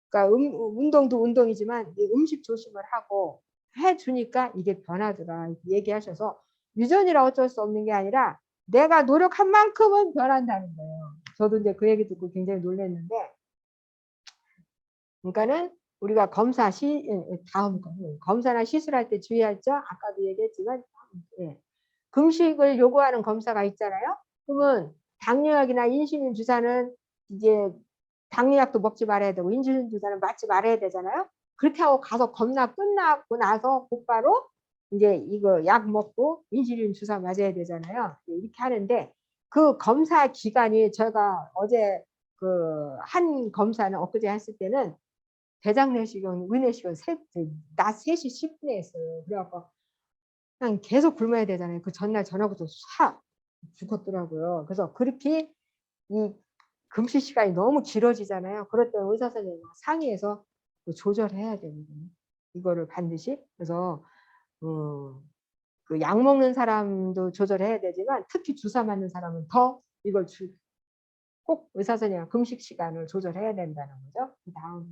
S2: 그러니까 운동도 운동이지만 음식 조심을 하고 해주니까 이게 변하더라 이렇게 얘기하셔서 유전이라 어쩔 수 없는 게 아니라 내가 노력한 만큼은 변한다는 거예요. 저도 이제 그 얘기 듣고 굉장히 놀랐는데 그러니까는 우리가 다음 검사나 시술할 때 주의할 점 아까도 얘기했지만 예. 금식을 요구하는 검사가 있잖아요. 그러면 당뇨약이나 인슐린 주사는 이제 당뇨약도 먹지 말아야 되고 인슐린 주사는 맞지 말아야 되잖아요. 그렇게 하고 가서 겁나 끝나고 나서 곧바로 이제 이거 약 먹고 인슐린 주사 맞아야 되잖아요. 이렇게 하는데 그 검사 기간이 제가 어제 그 한 검사는 엊그제 했을 때는 대장 내시경, 위내시경 낮 3시 10분에 했어요. 그래갖고 그냥 계속 굶어야 되잖아요. 그 전날 저녁부터 싹 죽었더라고요. 그래서 그렇게 이 금식 시간이 너무 길어지잖아요. 그럴 때 의사 선생님과 상의해서 조절해야 되거든요. 이거를 반드시. 그래서 그 약 먹는 사람도 조절해야 되지만 특히 주사 맞는 사람은 더 이걸 꼭 의사 선생님과 금식 시간을 조절해야 된다는 거죠. 그 다음에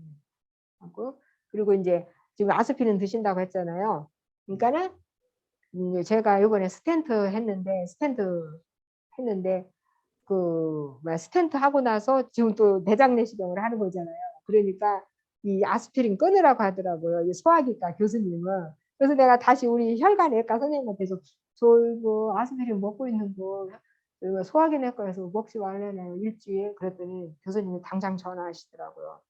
S2: 하고 그리고 이제 지금 아스피린 드신다고 했잖아요. 그러니까는 제가 이번에 스텐트 했는데 스텐트 하고 나서 지금 또 대장 내시경을 하는 거잖아요. 그러니까 이 아스피린 끊으라고 하더라고요. 이 소화기과 교수님은. 그래서 내가 다시 우리 혈관외과 선생님한테서 저 이거 아스피린 먹고 있는 거 이거 소화기 내과에서 먹지 말래요 일주일. 그랬더니 교수님이 당장 전화하시더라고요.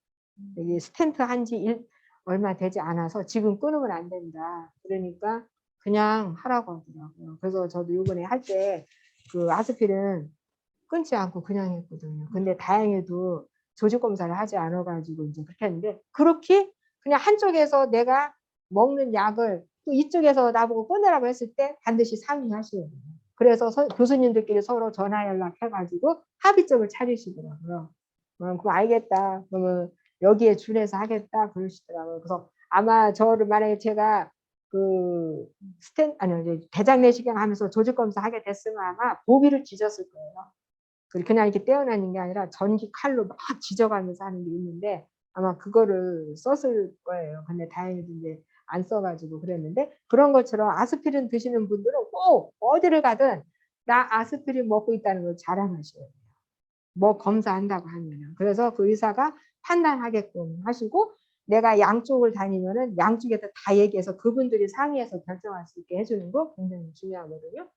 S2: 여기 스텐트 한지 얼마 되지 않아서 지금 끊으면 안 된다. 그러니까 그냥 하라고 하더라고요. 그래서 저도 이번에 할 때 그 아스피린 끊지 않고 그냥 했거든요. 근데 다행히도 조직 검사를 하지 않아가지고 이제 그렇게 했는데 그렇게 그냥 한쪽에서 내가 먹는 약을 또 이쪽에서 나보고 끊으라고 했을 때 반드시 상의하셔야 돼요. 그래서 교수님들끼리 서로 전화 연락해가지고 합의점을 찾으시더라고요. 그럼 알겠다. 그러면 여기에 준해서 하겠다 그러시더라고요. 그래서 아마 저를 만약에 제가 대장 내시경 하면서 조직 검사 하게 됐으면 아마 보비를 찢었을 거예요. 그냥 이렇게 떼어내는 게 아니라 전기 칼로 막 지져가면서 하는 게 있는데 아마 그거를 썼을 거예요. 근데 다행히도 이제 안 써가지고 그랬는데 그런 것처럼 아스피린 드시는 분들은 꼭 어디를 가든 나 아스피린 먹고 있다는 걸 자랑하셔야 돼요. 뭐 검사한다고 하면은. 그래서 그 의사가 판단하게끔 하시고 내가 양쪽을 다니면은 양쪽에서 다 얘기해서 그분들이 상의해서 결정할 수 있게 해주는 거 굉장히 중요하거든요.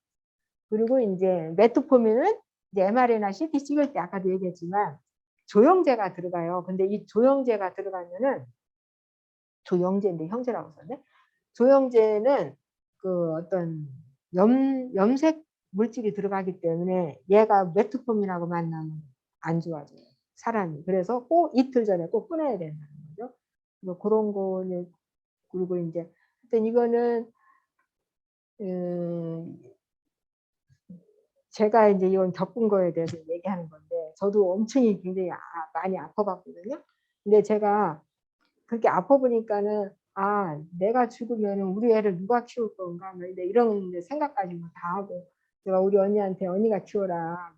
S2: 그리고 이제 메트포민은 이제 MRI나 CT 찍을 때 아까도 얘기했지만 조영제가 들어가요. 근데 이 조영제가 들어가면은 조영제인데 형제라고 썼네. 조영제는 그 어떤 염색 물질이 들어가기 때문에 얘가 메트포민하고 만나면 안 좋아져요. 사람이. 그래서 꼭 이틀 전에 꼭 끊어야 된다는 거죠. 뭐 그런 거는 그리고 이제 하여튼 이거는 제가 이제 이건 겪은 거에 대해서 얘기하는 건데 저도 엄청 굉장히 많이 아파봤거든요. 근데 제가 그렇게 아파보니까는 내가 죽으면 우리 애를 누가 키울 건가 이런 생각까지 다 하고 제가 우리 언니한테 언니가 키워라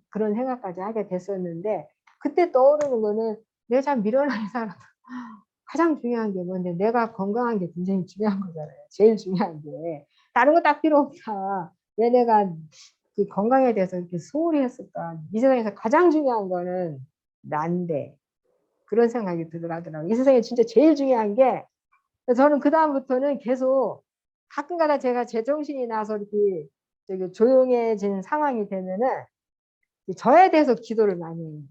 S2: 그런 생각까지 하게 됐었는데 그때 떠오르는 거는 내가 참 미련한 사람 가장 중요한 게 뭔데 내가 건강한 게 굉장히 중요한 거잖아요. 제일 중요한 게 다른 거 딱 필요 없다. 왜 내가 그 건강에 대해서 이렇게 소홀히 했을까? 이 세상에서 가장 중요한 거는 난데 그런 생각이 들더라고요. 이 세상에 진짜 제일 중요한 게 저는 그 다음부터는 계속 가끔가다 제가 제정신이 나서 이렇게 조용해진 상황이 되면은 저에 대해서 기도를 많이 해요.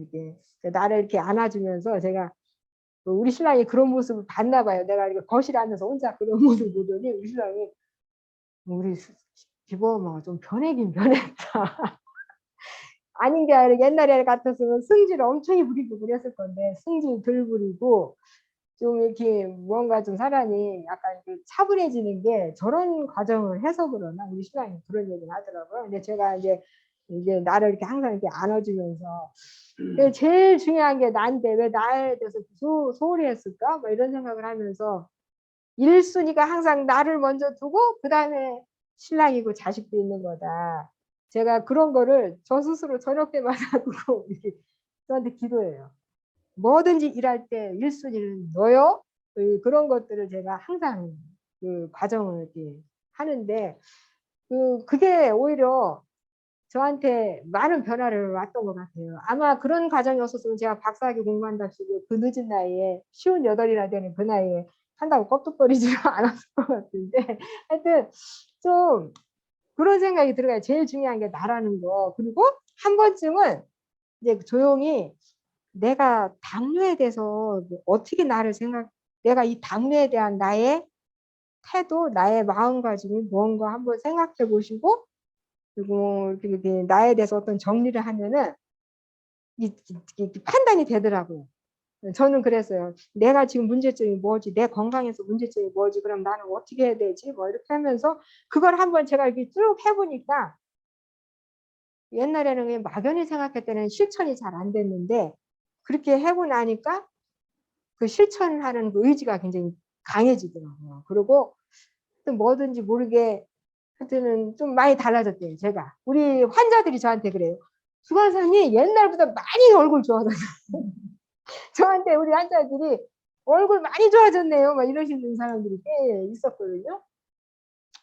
S2: 이게 나를 이렇게 안아주면서 제가 우리 신랑이 그런 모습을 봤나 봐요. 내가 이렇게 거실에 앉아서 혼자 그런 모습을 보더니 우리 신랑이 우리 기범아 좀 변하긴 변했다. 아닌 게 아니라 옛날에 같았으면 승질 엄청 부리고 그랬을 건데 승질 덜 부리고 좀 이렇게 뭔가 좀 사람이 약간 그 차분해지는 게 저런 과정을 해서 그러나 우리 신랑이 그런 얘기를 하더라고요. 근데 제가 이제 나를 이렇게 항상 이렇게 안아주면서 제일 중요한 게 나인데 왜 나에 대해서 소홀히 했을까? 뭐 이런 생각을 하면서 1순위가 항상 나를 먼저 두고 그 다음에 신랑이고 자식도 있는 거다. 제가 그런 거를 저 스스로 저녁 때마다 두고 이렇게 저한테 기도해요. 뭐든지 일할 때 1순위는 너요. 그런 것들을 제가 항상 그 과정을 이렇게 하는데 그게 오히려 저한테 많은 변화를 왔던 것 같아요. 아마 그런 과정이 없었으면 제가 박사학위 공부한답시고 그 늦은 나이에 58이나 되는 그 나이에 한다고 껍죽거리지 않았을 것 같은데 하여튼 좀 그런 생각이 들어가요. 제일 중요한 게 나라는 거. 그리고 한 번쯤은 이제 조용히 내가 당뇨에 대해서 어떻게 나를 내가 이 당뇨에 대한 나의 태도, 나의 마음가짐이 뭔가 한번 생각해 보시고 그리고 이렇게 나에 대해서 어떤 정리를 하면은 이 판단이 되더라고요. 저는 그랬어요. 내가 지금 문제점이 뭐지? 내 건강에서 문제점이 뭐지? 그럼 나는 어떻게 해야 되지? 뭐 이렇게 하면서 그걸 한번 제가 이렇게 쭉 해보니까 옛날에는 그냥 막연히 생각할 때는 실천이 잘 안 됐는데 그렇게 해보고 나니까 그 실천하는 그 의지가 굉장히 강해지더라고요. 그리고 또 뭐든지 모르게 하여튼 좀 많이 달라졌대요. 제가 우리 환자들이 저한테 그래요. 수강사님 옛날보다 많이 얼굴 좋아졌어요. 저한테 우리 환자들이 얼굴 많이 좋아졌네요. 막 이러시는 사람들이 꽤 있었거든요.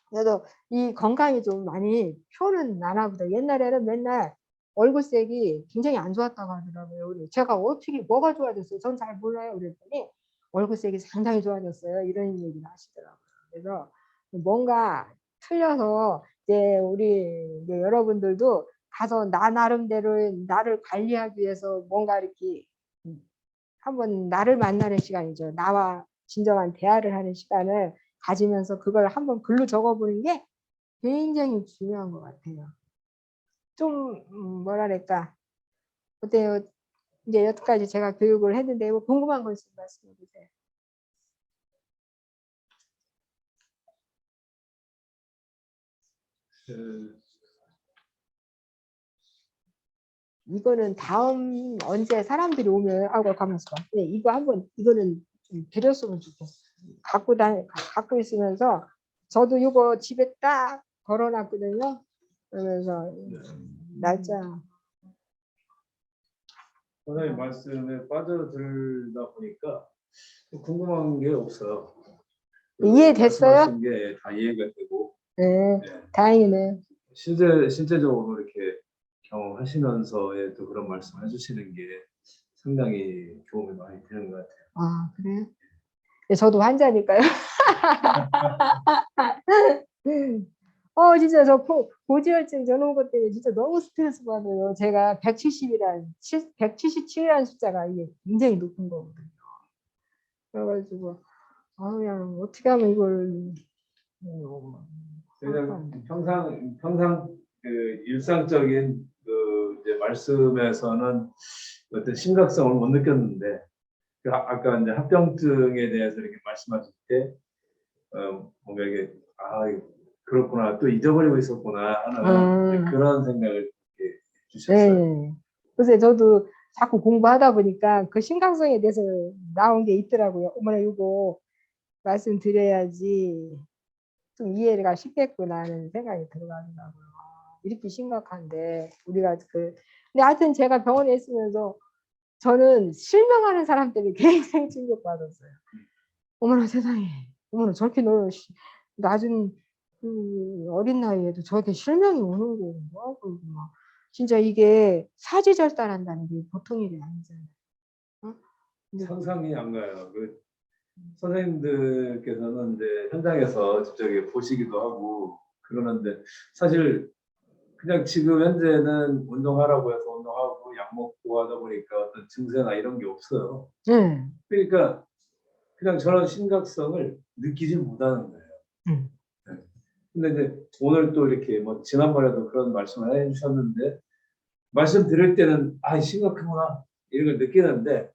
S2: 그래서 이 건강이 좀 많이 표는 나나 보다. 옛날에는 맨날 얼굴색이 굉장히 안 좋았다고 하더라고요. 제가 어떻게 뭐가 좋아졌어요? 전 잘 몰라요. 그랬더니 얼굴색이 상당히 좋아졌어요. 이런 얘기를 하시더라고요. 그래서 뭔가 틀려서 이제 우리 이제 여러분들도 가서 나 나름대로 나를 관리하기 위해서 뭔가 이렇게 한번 나를 만나는 시간이죠. 나와 진정한 대화를 하는 시간을 가지면서 그걸 한번 글로 적어보는 게 굉장히 중요한 것 같아요. 좀 뭐랄까 어때요? 이제 여태까지 제가 교육을 했는데 뭐 궁금한 거 있으면 말씀해 주세요. 이거는 다음 언제 사람들이 오면 가면서 네, 이거 한번 이거는 좀 드렸으면 좋겠어. 갖고 있으면서 저도 이거 집에 딱 걸어놨거든요. 그러면서 날짜
S3: 선생님 말씀에 빠져들다 보니까 궁금한 게 없어요.
S2: 이해됐어요?
S3: 말씀하신 게 다 이해가 되고,
S2: 네,
S3: 네.
S2: 다행이네.
S3: 실제적으로 이렇게 경험하시면서 또 그런 말씀 해주시는 게 상당히 도움이 많이 되는 것 같아요.
S2: 아, 그래요? 네, 저도 환자니까요. 진짜 저 고지혈증 저런 것 때문에 진짜 너무 스트레스 받아요. 제가 177이라는 숫자가 이게 굉장히 높은 거거든요. 그래가지고 그냥 어떻게 하면 이걸
S3: 그냥 평상 그 일상적인 그 이제 말씀에서는 어떤 심각성을 못 느꼈는데 아까 이제 합병증에 대해서 이렇게 말씀하실 때 뭔가 이게 그렇구나 또 잊어버리고 있었구나 하는 그런 생각을 이렇게 주셨어요.
S2: 네. 그래서 저도 자꾸 공부하다 보니까 그 심각성에 대해서 나온 게 있더라고요. 어머나 이거 말씀드려야지 좀 이해가 쉽겠구나 하는 생각이 들어가더라고요. 이렇게 심각한데 우리가 근데 하여튼 제가 병원에 있으면서 저는 실명하는 사람 때문에 굉장히 충격받았어요. 어머나 세상에, 어머나 저렇게 낮은 어린 나이에도 저렇게 실명이 오는 거구나. 그리고 막 진짜 이게 사지절단한다는 게 보통 일이 아니잖아요. 어?
S3: 상상이 안 가요. 선생님들께서는 이제 현장에서 직접 보시기도 하고 그러는데 사실 그냥 지금 현재는 운동하라고 해서 운동하고 하고 약 먹고 하다 보니까 어떤 증세나 이런 게 없어요.
S2: 네.
S3: 그러니까 그냥 저런 심각성을 느끼지 못하는 거예요. 네. 근데 이제 오늘 또 이렇게 뭐 지난번에도 그런 말씀을 해주셨는데 말씀 들을 때는 아 심각하구나 이런 걸 느끼는데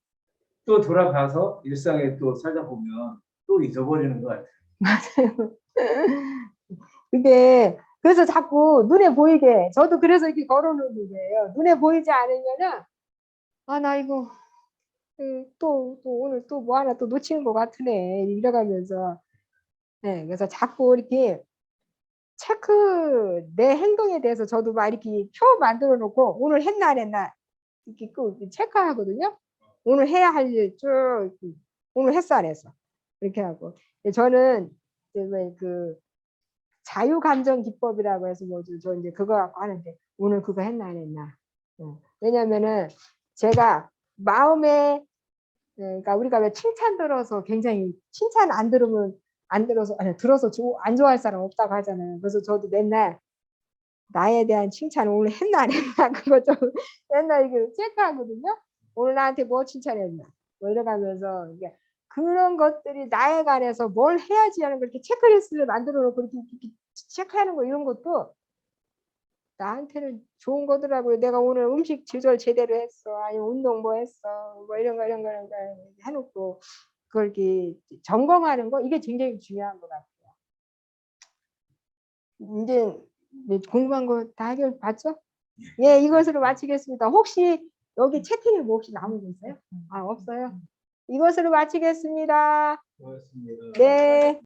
S3: 또 돌아가서 일상에 또 살다 보면 또 잊어버리는 것 같아요.
S2: 그게 그래서 자꾸 눈에 보이게 저도 그래서 이렇게 걸어놓는 거예요. 눈에 보이지 않으면은 아 나 이거 또 오늘 또 뭐 하나 또 놓치는 것 같으네 이래가면서 네 그래서 자꾸 이렇게 체크 내 행동에 대해서 저도 막 이렇게 표 만들어 놓고 오늘 했나 안 했나 이렇게 꼭 체크하거든요. 오늘 해야 할 일 쭉 오늘 했어 안 했어 이렇게 하고 저는 이제 왜그 자유감정 기법이라고 해서 저 이제 그거 갖고 하는데 오늘 그거 했나 안 했나 왜냐면은 제가 마음에 그러니까 우리가 왜 칭찬 들어서 굉장히 칭찬 안 들으면 안 들어서 아니 들어서 안 좋아할 사람 없다고 하잖아요. 그래서 저도 맨날 나에 대한 칭찬 오늘 했나 안 했나 그거 좀 맨날 이게 체크하거든요. 오늘 나한테 뭐 칭찬했나 뭐 이래가면서 이게 그런 것들이 나에 관해서 뭘 해야지 하는 걸 이렇게 체크리스트를 만들어 놓고 이렇게 체크하는 거 이런 것도 나한테는 좋은 거더라고요. 내가 오늘 음식 조절 제대로 했어. 아니면 운동 뭐 했어. 뭐 이런 거 해놓고 그걸 이렇게 점검하는 거 이게 굉장히 중요한 것 같아요. 이제 궁금한 거 다 해결 봤죠? 예, 이것으로 마치겠습니다. 혹시 여기 채팅에 뭐 혹시 남은 거 있어요? 아, 없어요? 이것으로 마치겠습니다.
S3: 고맙습니다.
S2: 네.